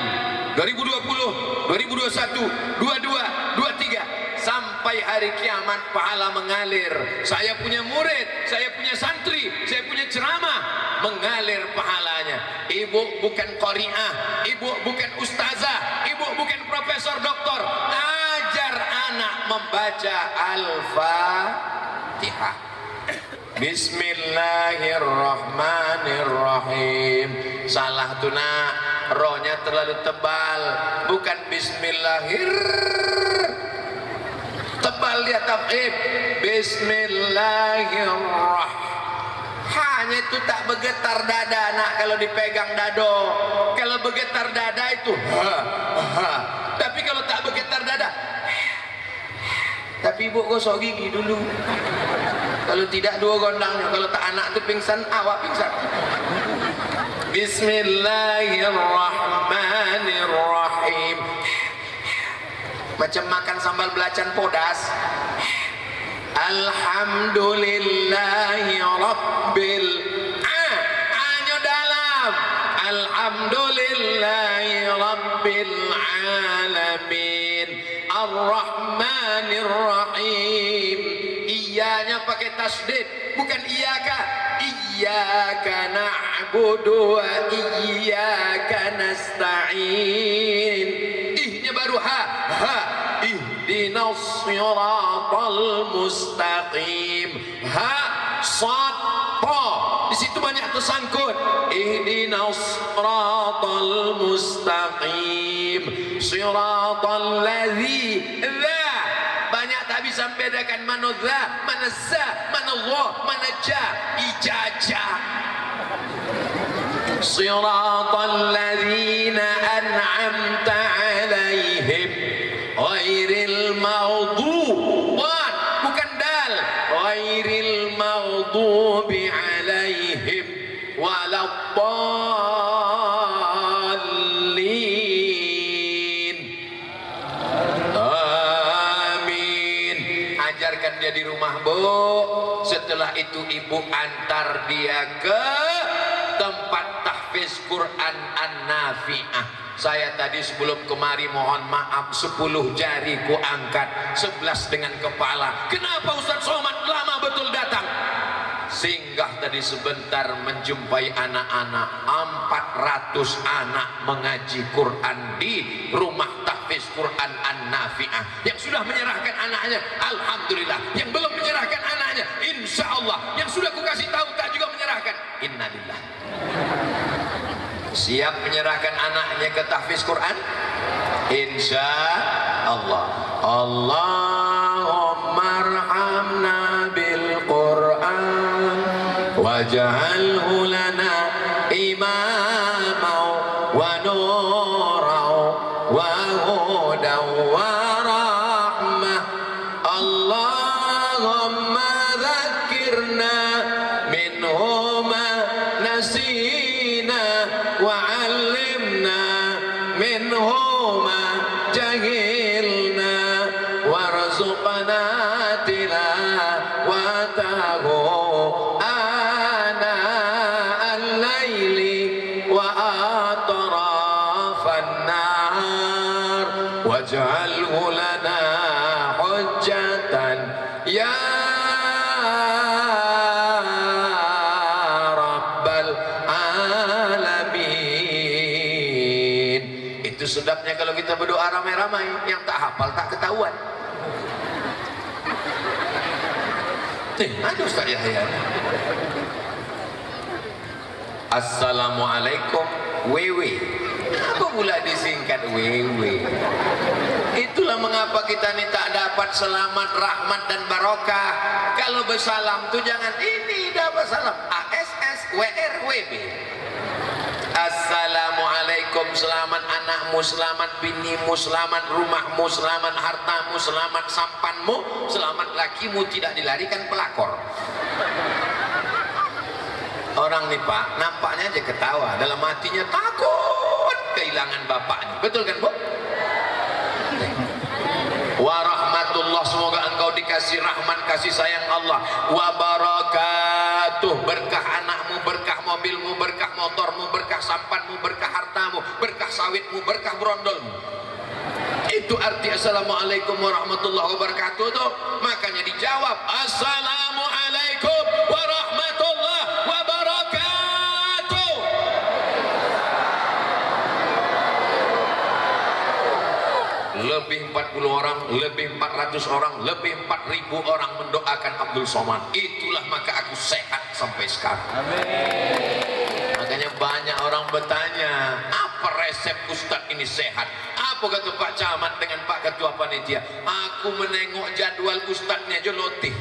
S1: 2020, 2021, 22, 23, sampai hari kiamat pahala mengalir. Saya punya murid, saya punya santri, saya punya ceramah, mengalir pahalanya. Ibu bukan qari'ah, ibu bukan ustazah, ibu bukan profesor doktor. Ajar anak membaca Al-Fatihah. Bismillahirrahmanirrahim. Salah tuh nak, rohnya terlalu tebal, bukan bismillahir. Tebal dia tafib. Bismillahirrahmanirrahim. Hanya itu tak bergetar dada nak kalau dipegang dado. Kalau bergetar dada itu ha. Tapi kalau tak bergetar dada, tapi ibu gosok gigi dulu. Kalau tidak dua gondangnya. Kalau tak anak tu pingsan, awak pingsan. Bismillahirrahmanirrahim. Macam makan sambal belacan podas. Alhamdulillahi Rabbil Anyo dalam. Alhamdulillahi Rabbil Alamin Ar-Rahmanir Rahim. Iyanya pakai tasdid, bukan iyaka. Iyyaka na'budu wa iyyaka nasta'in. Ihnya baru ha. Ihdinas siratal mustaqim. Ha, sad, ta. Di situ banyak tersangkut. Ihdinas siratal mustaqim. Siratal ladzi dza. Banyak tak bisa membedakan mana dza, mana za, mana Allah, mana ja. Ijajah. Siratal ladzina an'amta alaihim ghairil maghdub, bukan dal, ghairil maghdubi alaihim waladdallin. Amin. Ajarkan dia di rumah, Bu. Setelah itu ibu antar dia ke tempat tahfiz Quran An-Nafi'ah. Saya tadi sebelum kemari mohon maaf 10 jari ku angkat, 11 dengan kepala. Kenapa Ustaz Somad lama betul datang? Singgah tadi sebentar menjumpai anak-anak. 400 anak mengaji Quran di rumah tahfiz Quran An-Nafi'ah. Yang sudah menyerahkan anaknya, alhamdulillah. Yang belum menyerahkan anaknya, insya Allah. Yang sudah ku kasih tahu tak juga menyerahkan, innalillah. Siap menyerahkan anaknya ke tahfiz Quran? Insya Allah. Allahumma arhamna bil Quran waj'alhu lana imama wa nura wa huda wa rahmah. Allahumma dzakkirna minhu ma nasina wa'allimna minhu ma jahilna warzuqna tilawatahu ana al-laili wa atrafan nahar waj'alhu lana hujjatan ya sedapnya kalau kita berdoa ramai-ramai, yang tak hafal tak ketahuan. Aduh Ustaz Yahya. Assalamualaikum wewe. Apa pula disingkat wewe? Itulah mengapa kita ni tak dapat selamat, rahmat dan barokah. Kalau bersalam tu jangan ini dapat salam ASS WR WB. Assalamualaikum, selamat anakmu, selamat binimu, selamat rumahmu, selamat hartamu, selamat sampanmu, selamat lakimu tidak dilarikan pelakor. Orang nih Pak, nampaknya aja ketawa, dalam hatinya takut kehilangan bapaknya. Betul kan Bu? Warahmatullah, semoga engkau dikasih rahmat kasih sayang Allah. Wabarakatuh, berkah anakmu, berkah mobilmu, berkah motormu, berkah sampanmu, berkah hartamu, berkah sawitmu, berkah brondolmu. Itu arti assalamualaikum warahmatullahi wabarakatuh tuh. Makanya dijawab assalamualaikum warahmatullahi wabarakatuh. Lebih 40 orang, lebih 400 orang, lebih 4000 orang mendoakan Abdul Somad. Itulah maka aku sehat sampai sekarang. Amin. Makanya banyak orang bertanya, apa resep Ustadz ini sehat? Apa kata Pak Camat dengan Pak Ketua Panitia? Aku menengok jadwal Ustadznya aja lotih.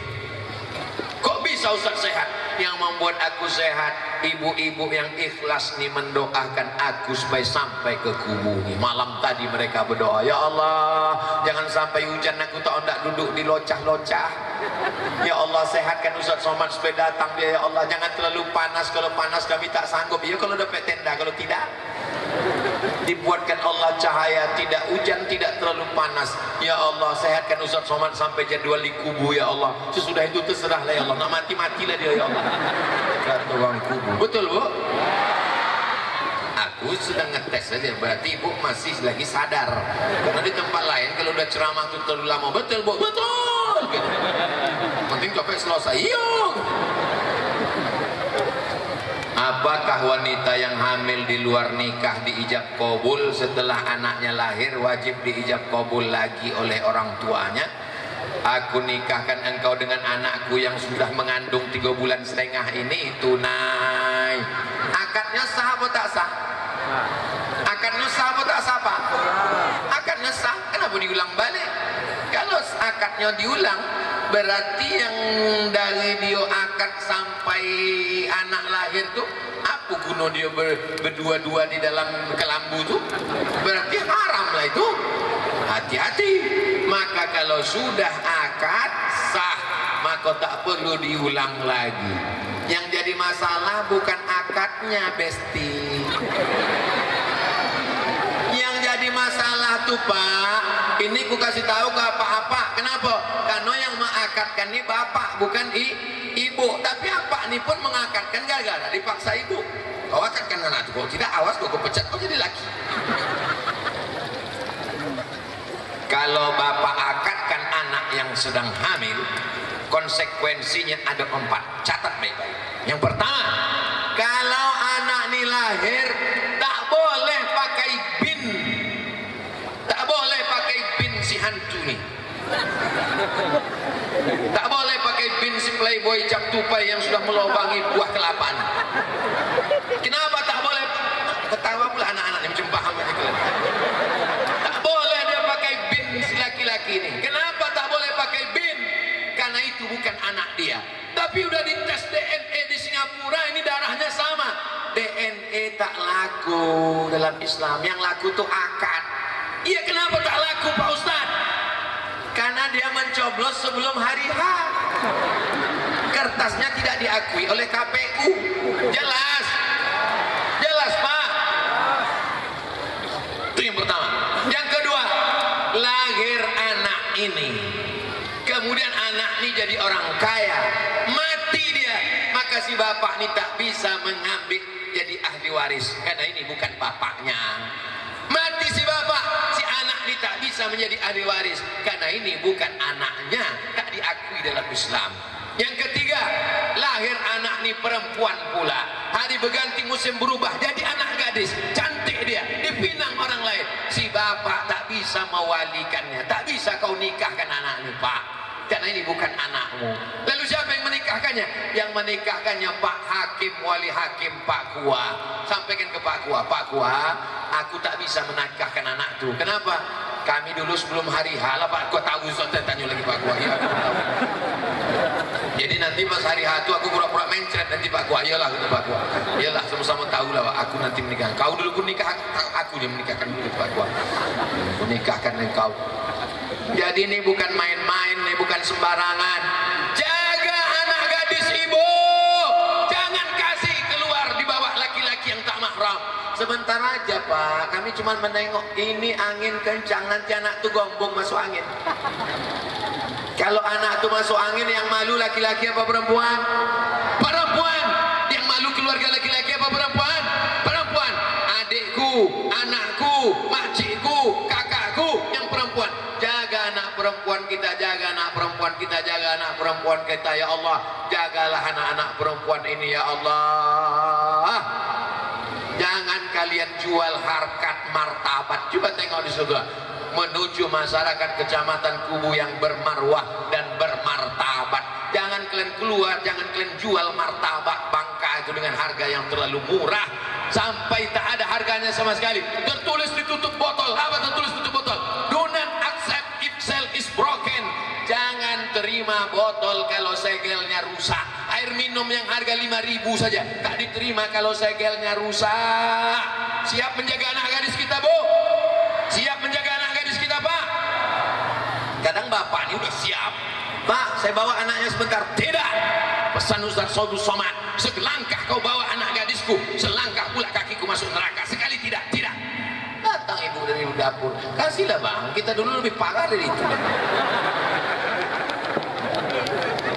S1: Kok bisa Ustadz sehat? yang membuat aku sehat, ibu-ibu yang ikhlas nih mendoakan aku supaya sampai ke kubur. Malam tadi mereka berdoa, ya Allah, jangan sampai hujan aku tak hendak duduk di locah-locah. Ya Allah, sehatkan Ustaz Somad supaya datang dia, ya Allah. Jangan terlalu panas, kalau panas kami tak sanggup. Ya kalau dapat tenda, kalau tidak dibuatkan Allah cahaya, tidak hujan, tidak terlalu panas. Ya Allah, sehatkan Ustaz Somad sampai jadwal di kubur, ya Allah. Sesudah itu terserahlah, ya Allah. Nak mati-matilah dia, ya Allah. Kata orang kubur. Betul, Bu? Aku sedang ngetes saja, berarti Ibu masih lagi sadar. Karena di tempat lain kalau udah ceramah itu terlalu lama, betul, Bu? Betul. Gitu. Penting sampai selesai. Iya. Apakah wanita yang hamil di luar nikah diijab kabul setelah anaknya lahir wajib diijab kabul lagi oleh orang tuanya? Aku nikahkan engkau dengan anakku yang sudah mengandung 3 bulan setengah ini tunai. Akadnya sah atau tak sah? Akadnya sah atau tak sah, Pak? Akadnya sah, kenapa diulang balik? Kalau akadnya diulang, berarti yang dari dia akad sampai anak lahir tuh apa guna dia berdua-dua di dalam kelambu tuh? Berarti haram lah itu. Hati-hati. Maka kalau sudah akad sah, maka tak perlu diulang lagi. Yang jadi masalah bukan akadnya, Besti. Yang jadi masalah tuh, Pak, ini ku kasih tahu ke apa-apa. Kenapa? Karena yang mengakadkan ini bapak, bukan ibu. Tapi apa ini pun mengakadkan gara-gara dipaksa ibu. Kau akadkan anak itu, kalau tidak awas kau pecat, kau jadi laki. Kalau bapak akadkan anak yang sedang hamil, konsekuensinya ada 4. Catat baik-baik. Yang pertama, kalau anak ini lahir, tak boleh pakai bin. Tak boleh pakai bin si hantu nih. Tak boleh pakai bin si playboy cap tupai yang sudah melobangi buah kelapa. Kenapa tak boleh? Ketawa pula anak-anak yang macam paham aja. Tak boleh dia pakai bin si laki-laki ini. Kenapa tak boleh pakai bin? Karena itu bukan anak dia. Tapi udah dites DNA di Singapura, ini darahnya sama. DNA tak laku dalam Islam. Yang laku tuh akad. Iya, kenapa tak laku, Pak Ustaz? Karena dia mencoblos sebelum hari H. Kertasnya tidak diakui oleh KPU. Jelas. Jelas, Pak. Itu yang pertama. Yang kedua, lahir anak ini. Kemudian anak ini jadi orang kaya. Mati dia. Maka si bapak ini tak bisa mengambil jadi ahli waris. Karena ini bukan bapaknya. Mati si bapak, si anak ini tak bisa menjadi ahli waris karena ini bukan anaknya, tak diakui dalam Islam. Yang ketiga, lahir anak ini perempuan pula. Hari berganti musim berubah jadi anak gadis, cantik dia, dipinang orang lain. Si bapak tak bisa mewalikannya, tak bisa kau nikahkan anak ini, Pak. Karena ini bukan anakmu. Lalu siapa yang menikahkannya? Yang menikahkannya Pak Hakim, Wali Hakim Pak Kua. Sampaikan ke Pak Kua, Pak Kua, aku tak bisa menikahkan anak itu. Kenapa? Kami dulu sebelum hari H lah, Pak Kua tahu, tanya lagi Pak Kua. Ya, aku tahu. Jadi nanti pas hari H itu aku pura-pura mencret nanti Pak Kua. Iyalah kata Pak Kua. Iyalah sama-sama tahu lah, Pak. Aku nanti menikah. Kau dulu pun nikah, aku yang menikahkan dulu Pak Kua. Menikahkan engkau. Jadi ini bukan main-main, ini bukan sembarangan. Jaga anak gadis ibu. Jangan kasih keluar di bawah laki-laki yang tak mahram. Sebentar aja, Pak. Kami cuma menengok ini angin kencang, nanti anak tuh gombong masuk angin. Kalau anak tuh masuk angin, yang malu laki-laki apa perempuan? Perempuan. Yang malu keluarga laki-laki apa perempuan? Perempuan. Adikku, anakku, makcikku, kakakku yang perempuan. Jaga anak perempuan kita, jaga anak perempuan kita, jaga anak perempuan kita, ya Allah. Jagalah anak-anak perempuan ini, ya Allah. Jangan kalian jual harkat martabat. Coba tengok di surga, menuju masyarakat kecamatan Kubu yang bermarwah dan bermartabat. Jangan kalian keluar, jangan kalian jual martabat Bangka itu dengan harga yang terlalu murah sampai tak ada harganya sama sekali. Tertulis ditutup botol. Apa tertulis tutup botol? Do not accept if sell is broken. Jangan terima botol kalau segelnya rusak. Air minum minum yang harga 5.000 saja tak diterima kalau segelnya rusak. Siap menjaga anak gadis kita, Bu? Siap menjaga anak gadis kita, Pak? Kadang bapak ini udah siap, Pak, saya bawa anaknya sebentar. Tidak, pesan Ustaz Abdul Somad, selangkah kau bawa anak gadisku, selangkah pula kakiku masuk neraka. Sekali tidak. Datang ibu dari dapur, kasihlah bang, kita dulu lebih parah dari itu.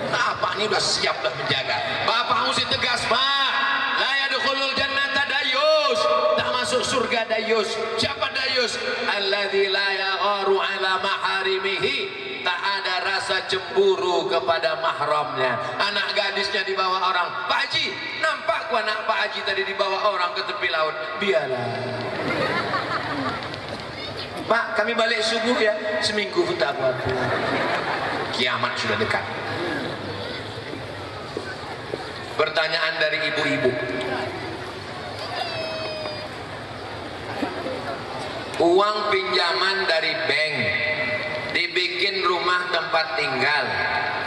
S1: Bapak ini udah siap dah menjaga. Bapak mesti tegas, Pak. La yadkhulul jannata dayus, tak masuk surga dayus. Siapa dayus? Alladzi la yagharu ala maharimihi, tak ada rasa cemburu kepada mahramnya. Anak gadisnya dibawa orang. Pak Haji, nampak ku anak Pak Haji tadi dibawa orang ke tepi laut. Biarlah. Pak, kami balik subuh ya. Seminggu pun tak apa-apa. Kiamat sudah dekat. Pertanyaan dari ibu-ibu. Uang pinjaman dari bank dibikin rumah tempat tinggal.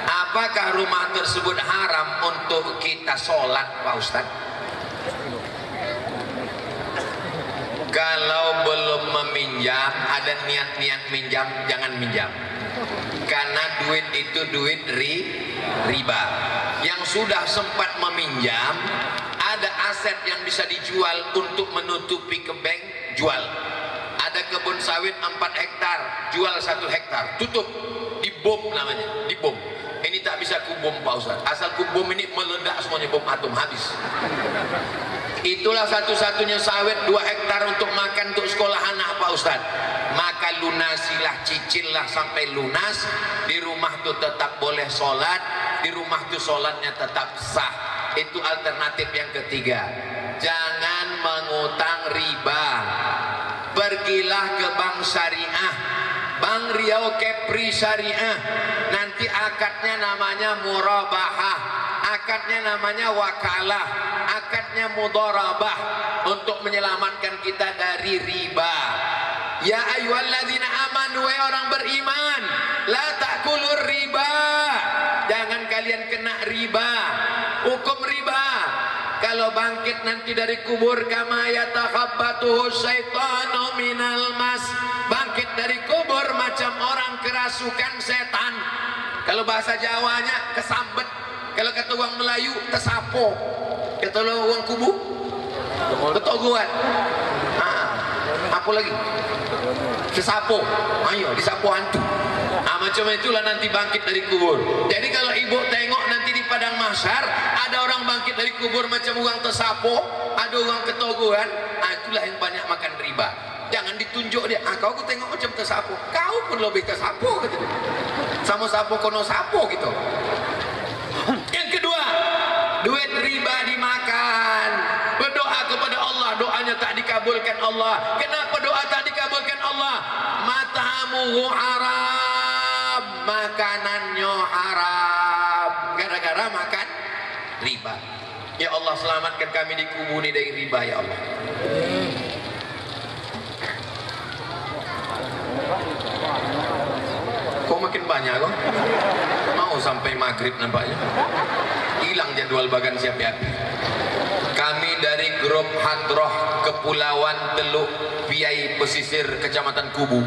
S1: Apakah rumah tersebut haram untuk kita sholat, Pak Ustadz? Kalau belum meminjam, ada niat-niat minjam, jangan minjam. Karena duit itu duit riba. Yang sudah sempat meminjam, ada aset yang bisa dijual untuk menutupi ke bank, jual. Ada kebun sawit 4 hektar, jual 1 hektar, tutup, dibom namanya, dibom. Ini tak bisa kubom, Pak Ustaz. Asal kubom ini meledak semuanya, bom atom, habis. Itulah satu-satunya sawit 2 hektar untuk makan untuk sekolah anak, Pak Ustaz. Maka lunasilah, cicillah sampai lunas. Di rumah tuh tetap boleh sholat, di rumah tuh sholatnya tetap sah. Itu alternatif yang ketiga. Jangan mengutang riba. Pergilah ke bank syariah, Bank Riau Kepri Syariah. Nanti akadnya namanya murabahah, akadnya namanya wakalah, akadnya mudharabah, untuk menyelamatkan kita dari riba. Ya ayyuhalladzina amanu, wahai orang beriman, la ta'kulur riba, jangan kalian kena riba. Hukum riba, kalau bangkit nanti dari kubur, kama yatakhabbatuhu syaitanu minal mas, bangkit dari kubur macam orang kerasukan setan. Kalau bahasa Jawanya kesambet, kalau kata orang Melayu tesapo, kata orang kubu ketoguan. Apa lagi? Kesapo, ayo disapo hantu. Macam itulah nanti bangkit dari kubur. Jadi kalau ibu tengok nanti di padang mahsyar ada orang bangkit dari kubur macam orang tersapo, ada orang ketoguhan, itulah yang banyak makan riba. Jangan ditunjuk dia, kau aku tengok macam tersapo, kau pun lebih tersapo gitu. Sama sapo kono sapo gitu. Yang kedua, duit riba dimakan. Berdoa kepada Allah, doanya tak dikabulkan Allah. Kenapa doa tak dikabulkan Allah? Mat'amuhu haram, makanannya haram, gara-gara makan riba. Ya Allah, selamatkan kami dikuburi dari riba, ya Allah. Kok makin banyak kok? Mau sampai maghrib nampaknya. Hilang jadwal bagan siap-siap. Kami dari grup Hadroh Kepulauan Teluk Piai Pesisir Kecamatan Kubu.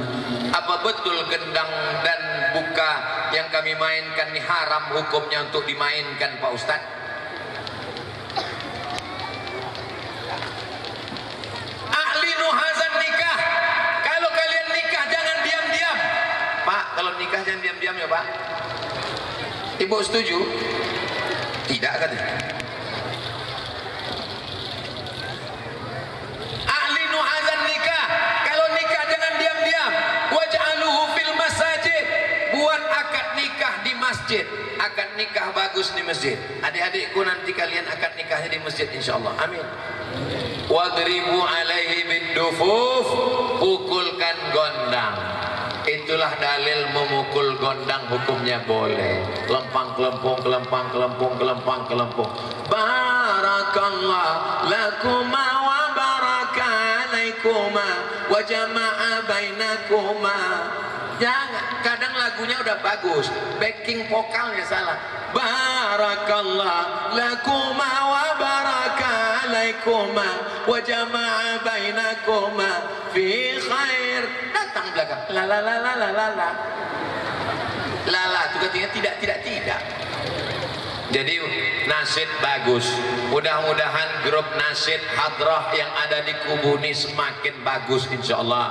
S1: Apa betul gendang dan buka yang kami mainkan ini haram hukumnya untuk dimainkan, Pak Ustaz? Ahlinu hazan nikah. Kalau kalian nikah jangan diam-diam. Pak, kalau nikah jangan diam-diam ya, Pak. Ibu setuju? Tidak, katanya. Ahlinu hazan nikah. Kalau nikah jangan diam-diam. Waj'aluhu fil masajid. Buat akad nikah di masjid. Akad nikah bagus di masjid. Adik-adikku nanti kalian akad nikahnya di masjid insyaallah. Amin. Wadribu alaihi bidufuf. Pukulkan gondang. Itulah dalil memukul gondang hukumnya boleh. Kelempang kelempung, kelempang kelempung, kelempang kelempung. Barakallah lakuma wa baraka alaikuma wa jama'a bainakuma. Jangan, kadang lagunya udah bagus, backing vokalnya salah. Barakallah lakuma wa baraka alaikuma wa jama'a bainakuma fi khair. Datang belakang, la la la la la la la. Lala itu katanya tidak. Jadi nasyid bagus. Mudah-mudahan grup nasyid hadrah yang ada di Kubu ini semakin bagus insyaallah.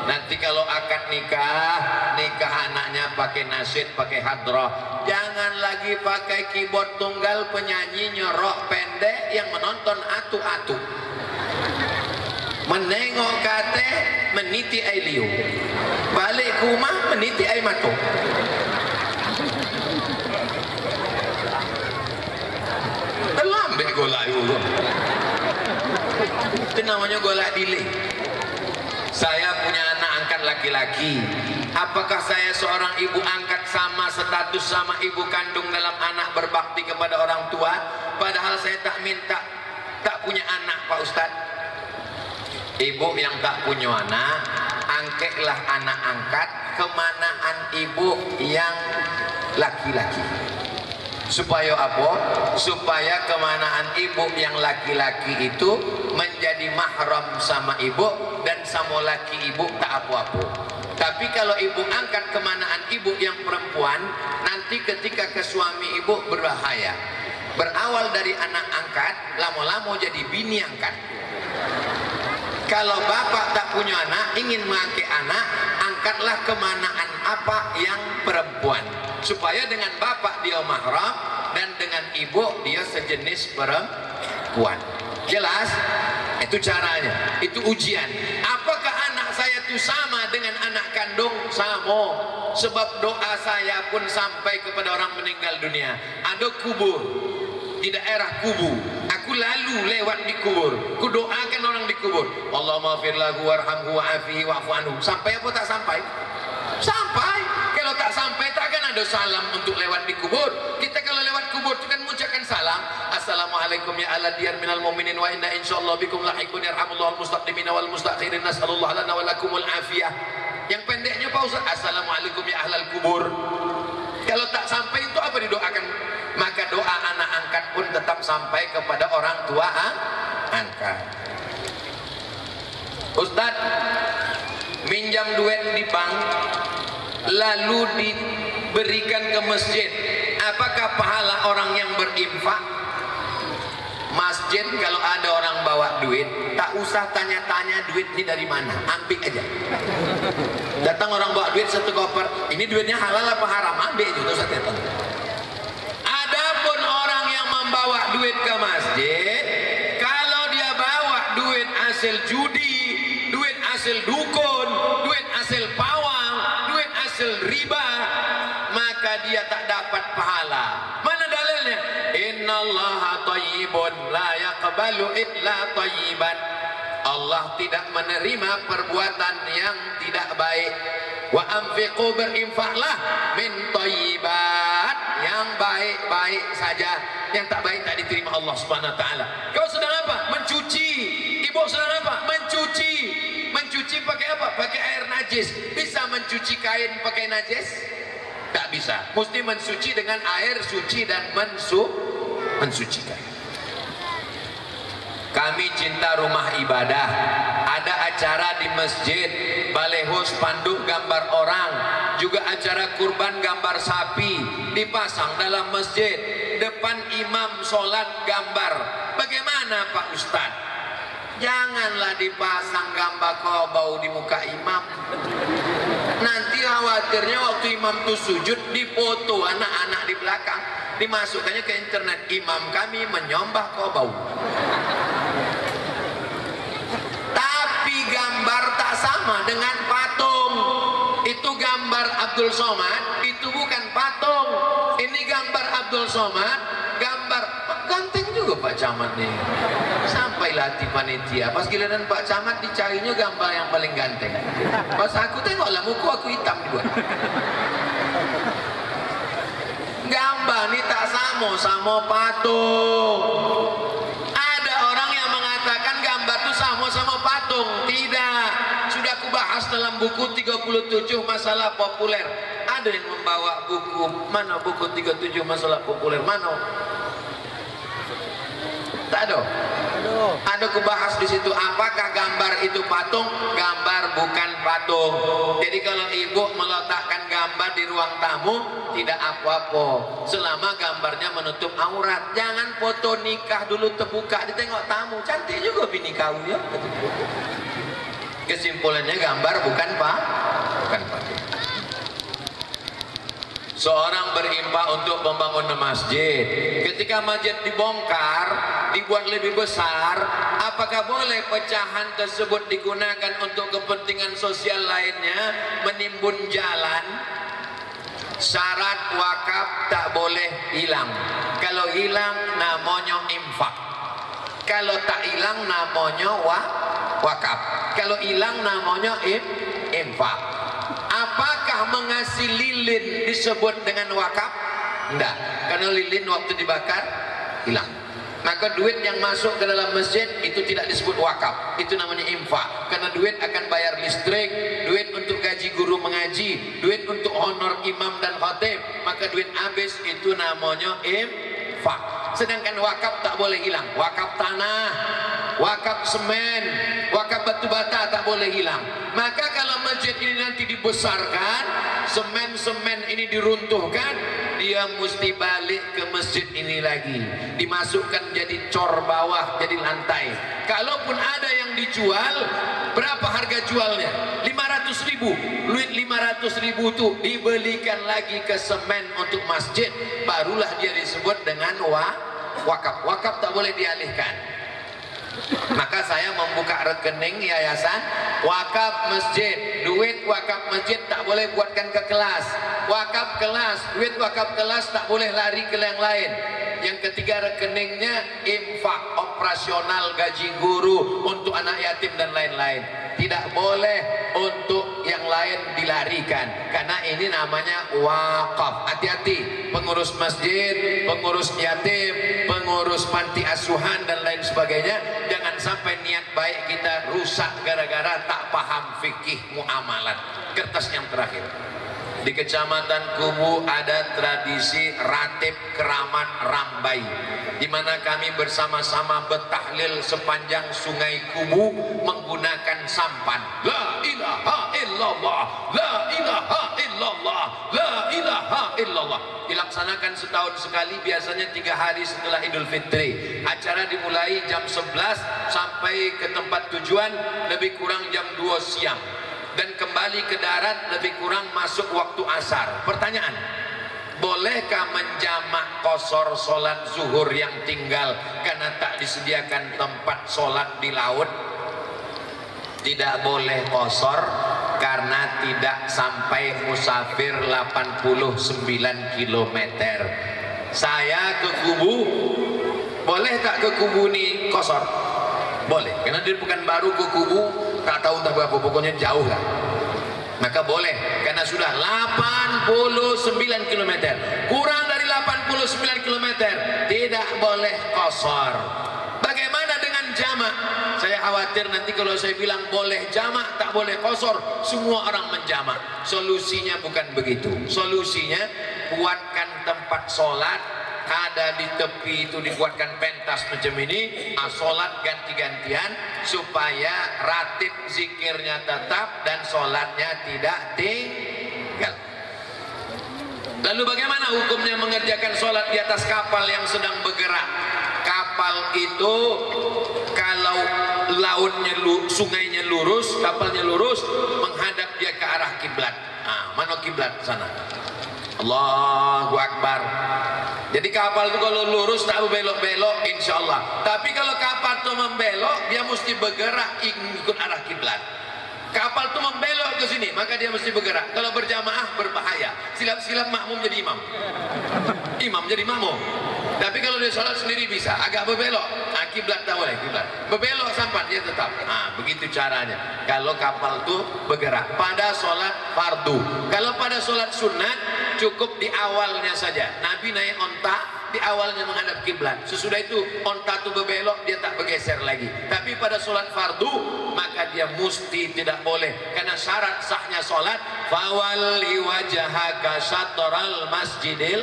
S1: Nanti kalau akad nikah anaknya pakai nasyid, pakai hadrah. Jangan lagi pakai keyboard tunggal penyanyi nyorok pendek yang menonton atu-atu. Menengok kate meniti ai liu. Balik ke rumah meniti ai mato. Terlambat golak itu. Itu namanya golak delay. Saya punya anak angkat laki-laki. Apakah saya seorang ibu angkat sama status sama ibu kandung dalam anak berbakti kepada orang tua? Padahal saya tak punya anak, Pak Ustadz. Ibu yang tak punya anak, angkatlah anak angkat kemanaan ibu yang laki-laki. Supaya apa? Supaya kemanaan ibu yang laki-laki itu menjadi mahram sama ibu, dan sama laki ibu tak apa-apa. Tapi kalau ibu angkat kemanaan ibu yang perempuan, nanti ketika ke suami ibu berbahaya. Berawal dari anak angkat, lama-lama jadi bini angkat. Kalau bapak tak punya anak, ingin mengangkat anak, angkatlah kemanaan apa yang perempuan. Supaya dengan bapak dia mahram dan dengan ibu dia sejenis perempuan. Jelas? Itu caranya, itu ujian. Apakah anak saya itu sama dengan anak kandung? Sama. Sebab doa saya pun sampai kepada orang meninggal dunia. Ada kubur di daerah Kubu, aku lalu lewat di kubur, ku doakan orang di kubur, Allahumma fir lahu warhamhu wa'afihi wa'fu anhu. Sampai apa tak sampai? Sampai. Kalau tak sampai takkan ada salam untuk lewat di kubur. Kita kalau lewat kubur itu kan mengucapkan salam, assalamualaikum ya ala diyar minal mu'minin wa inna insyaallah bikum lahiqun yarhamullahu al-mustaqdimina wal mustakhirin nas'alullah lana wa lakumul afiyah. Yang pendeknya Pak Ustaz, assalamualaikum ya ahlal kubur. Kalau tak sampai itu apa didoakan? Maka doa anak angkat pun tetap sampai kepada orang tua angkat. Ustaz minjam duit di bank lalu diberikan ke masjid, apakah pahala orang yang berinfak? Masjid kalau ada orang bawa duit, tak usah tanya-tanya duit ini dari mana, ambil aja. Datang orang bawa duit satu koper, ini duitnya halal apa haram, ambil aja, tak usah tanya. Adapun orang yang membawa duit ke masjid, kalau dia bawa duit hasil judi, duit hasil dukun, duit hasil pawang, duit hasil riba, maka dia tak dapat pahala. Mana dalilnya? Innallaha thayyibun la yaqbalu illa thayyiban. Allah tidak menerima perbuatan yang tidak baik. Wa anfiqu, berinfaklah, min thayyibat, yang baik-baik saja, yang tak baik tak diterima Allah Subhanahu wa taala. Kau sedang apa? Mencuci. Ibu sedang apa? Mencuci. Mencuci pakai apa? Pakai air najis. Bisa mencuci kain pakai najis? Tak bisa. Mesti mensuci dengan air suci dan mensucikan. Kami cinta rumah ibadah. Ada acara di masjid, baleho spanduk gambar orang, juga acara kurban gambar sapi dipasang dalam masjid. Depan imam sholat gambar. Bagaimana Pak Ustadz? Janganlah dipasang gambar bau di muka imam. Nanti khawatirnya waktu imam itu sujud dipoto anak-anak di belakang, dimasukkannya ke internet, imam kami menyembah bau. Tapi gambar tak sama dengan patung. Itu gambar Abdul Somad, itu bukan patung. Ini gambar Abdul Somad, gambar ganteng juga Pak Camat nih. Sampai latih panitia, pas giliran Pak Camat dicarinya gambar yang paling ganteng. Pas aku tengoklah muka aku hitam juga. Gambar ini tak sama patung. Ada orang yang mengatakan gambar itu sama patung. Tidak. Sudah aku bahas dalam buku 37 masalah populer. Ada yang membawa buku, mana buku 37 masalah populer, mana? Tak ada. Ada kubahas di situ, apakah gambar itu patung? Gambar bukan patung. Jadi kalau ibu meletakkan gambar di ruang tamu tidak apa-apa selama gambarnya menutup aurat. Jangan foto nikah dulu terbuka ditengok tamu, cantik juga bini kau ya. Kesimpulannya gambar bukan bukan patung. Seorang berimpak untuk membangun masjid. Ketika masjid dibongkar, dibuat lebih besar, apakah boleh pecahan tersebut digunakan untuk kepentingan sosial lainnya, menimbun jalan? Syarat wakaf tak boleh hilang. Kalau hilang namanya infak. Kalau tak hilang namanya wakaf. Kalau hilang namanya infak. Apakah mengasih lilin disebut dengan wakaf? Tidak, karena lilin waktu dibakar hilang. Maka duit yang masuk ke dalam masjid itu tidak disebut wakaf, itu namanya infak. Karena duit akan bayar listrik, duit untuk gaji guru mengaji, duit untuk honor imam dan khatib. Maka duit habis itu namanya infak. Sedangkan wakaf tak boleh hilang. Wakaf tanah, wakaf semen, wakaf batu bata tak boleh hilang. Maka kalau masjid ini nanti dibesarkan, semen-semen ini diruntuhkan, dia mesti balik ke masjid ini lagi, dimasukkan jadi cor bawah, jadi lantai. Kalaupun ada yang dijual, berapa harga jualnya? 500.000. Duit 500.000 itu dibelikan lagi ke semen untuk masjid, barulah dia disebut dengan wakaf. Wakaf tak boleh dialihkan. Maka saya membuka rekening yayasan wakaf masjid. Duit wakaf masjid tak boleh buatkan ke kelas. Wakaf kelas, duit wakaf kelas tak boleh lari ke yang lain. Yang ketiga rekeningnya infak operasional gaji guru untuk anak yatim dan lain-lain. Tidak boleh untuk yang lain dilarikan, karena ini namanya wakaf. Hati-hati pengurus masjid, pengurus yatim, pengurus panti asuhan dan lain sebagainya. Jangan sampai niat baik kita rusak gara-gara tak paham fikih muamalat. Kertas yang terakhir. Di Kecamatan Kubu ada tradisi ratib keramat Rambai, di mana kami bersama-sama bertahlil sepanjang Sungai Kubu menggunakan sampan. La ilaha illallah, la ilaha illallah, la ilaha illallah. Dilaksanakan setahun sekali, biasanya 3 hari setelah Idul Fitri. Acara dimulai jam 11 sampai ke tempat tujuan lebih kurang jam 2 siang. Dan kembali ke darat lebih kurang masuk waktu asar. Pertanyaan, bolehkah menjamak qasar solat zuhur yang tinggal karena tak disediakan tempat solat di laut? Tidak boleh qasar karena tidak sampai musafir 89 km. Saya ke Kubu, boleh tak ke Kubu ini qasar? Boleh, karena dia bukan baru ke Kubu, tak tahu tak berapa, pokoknya jauh lah. Maka boleh, karena sudah 89 km. Kurang dari 89 km tidak boleh qasar. Bagaimana dengan jamak? Saya khawatir nanti kalau saya bilang boleh jamak, tak boleh qasar, semua orang menjamak. Solusinya bukan begitu. Solusinya buatkan tempat sholat, ada di tepi itu dibuatkan pentas macam ini, sholat ganti-gantian supaya ratib zikirnya tetap dan sholatnya tidak tinggal. Lalu bagaimana hukumnya mengerjakan sholat di atas kapal yang sedang bergerak? Kapal itu kalau lautnya sungainya lurus, kapalnya lurus, menghadap dia ke arah kiblat. Mana kiblat sana? Allahu Akbar. Jadi kapal itu kalau lurus tak belok-belok insya Allah. Tapi kalau kapal itu membelok, dia mesti bergerak ikut arah kiblat. Kapal itu membelok ke sini, maka dia mesti bergerak. Kalau berjamaah berbahaya. Silap-silap makmum jadi imam. Imam jadi makmum. Tapi kalau dia sholat sendiri bisa, agak berbelok. Kiblat tak boleh, kiblat. Berbelok sampai dia tetap. Begitu caranya. Kalau kapal itu bergerak pada sholat fardu. Kalau pada sholat sunat cukup di awalnya saja. Nabi naik onta, di awalnya menghadap kiblat. Sesudah itu onta itu berbelok, dia tak bergeser lagi. Tapi pada sholat fardu maka dia mesti tidak boleh, karena syarat sahnya sholat fawalli wajhaka syatral masjidil.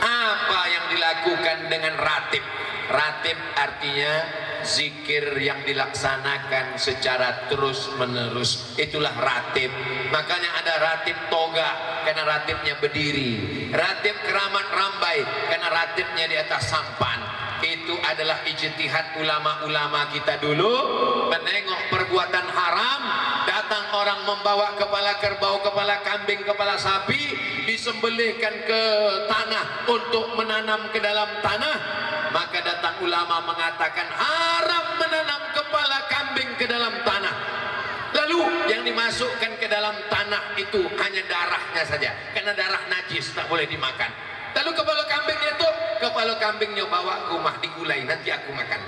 S1: Apa yang dilakukan dengan ratib? Ratib artinya zikir yang dilaksanakan secara terus menerus, itulah ratib. Makanya ada ratib toga karena ratibnya berdiri, ratib keramat rambai karena ratibnya di atas sampan. Itu adalah ijtihad ulama-ulama kita dulu. Menengok perbuatan haram, datang orang membawa kepala kerbau, kepala kambing, kepala sapi, disembelihkan ke tanah untuk menanam ke dalam tanah, maka datang ulama mengatakan haram menanam kepala kambing ke dalam tanah. Lalu yang dimasukkan ke dalam tanah itu hanya darahnya saja, karena darah najis, tak boleh dimakan. Lalu kepala kambingnya itu, kepala kambingnya bawa ke rumah digulai, nanti aku makan.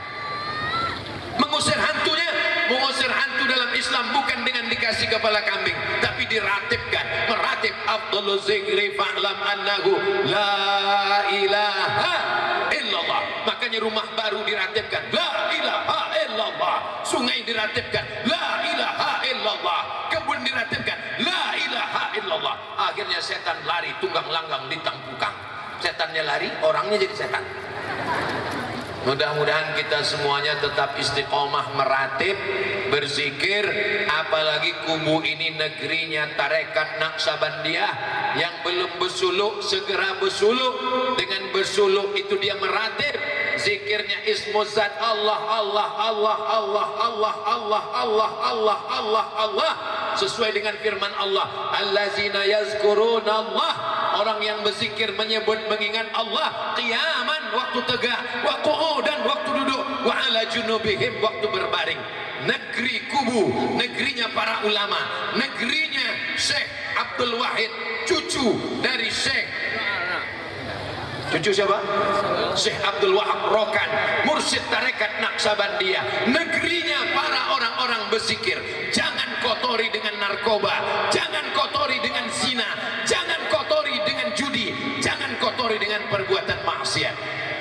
S1: Mengusir hantunya, mengusir hantu dalam Islam bukan dengan dikasih kepala kambing, tapi diratibkan. Meratib afdhaluz zikri fa'lam annahu la ilaha illallah. Makanya rumah baru diratibkan la ilaha illallah, sungai diratibkan la ilaha illallah, kebun diratibkan la ilaha illallah. Akhirnya setan lari tunggang langgang di tampukang. Setannya lari, orangnya jadi setan. Mudah-mudahan kita semuanya tetap istiqomah meratib, berzikir. Apalagi kubu ini negerinya tarekat Naqsabandiyah. Yang belum bersuluk segera bersuluk. Dengan bersuluk itu dia meratib. Zikirnya ismuzat Allah, Allah, Allah, Allah, Allah, Allah, Allah, Allah, Allah, Allah, sesuai dengan firman Allah, allazina yazkuruna Allah. Orang yang berzikir menyebut mengingat Allah qiyaman waktu tegak, wa qu'udan waktu duduk, wa ala junubihim waktu berbaring. Negeri kubu, negerinya para ulama, negerinya Syekh Abdul Wahid, cucu dari cucu siapa? Syekh Abdul Wahab Rokan, mursyid tarekat Naqsabandiyah. Negerinya para orang-orang berzikir. Jangan kotori dengan narkoba, jangan kotori dengan zina, jangan kotori dengan judi, jangan kotori dengan perbuatan maksiat.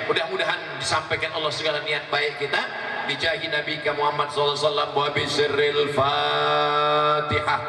S1: Mudah-mudahan disampaikan Allah segala niat baik kita. Bijahi Nabi Muhammad sallallahu alaihi wasallam wa bisirril Fatihah.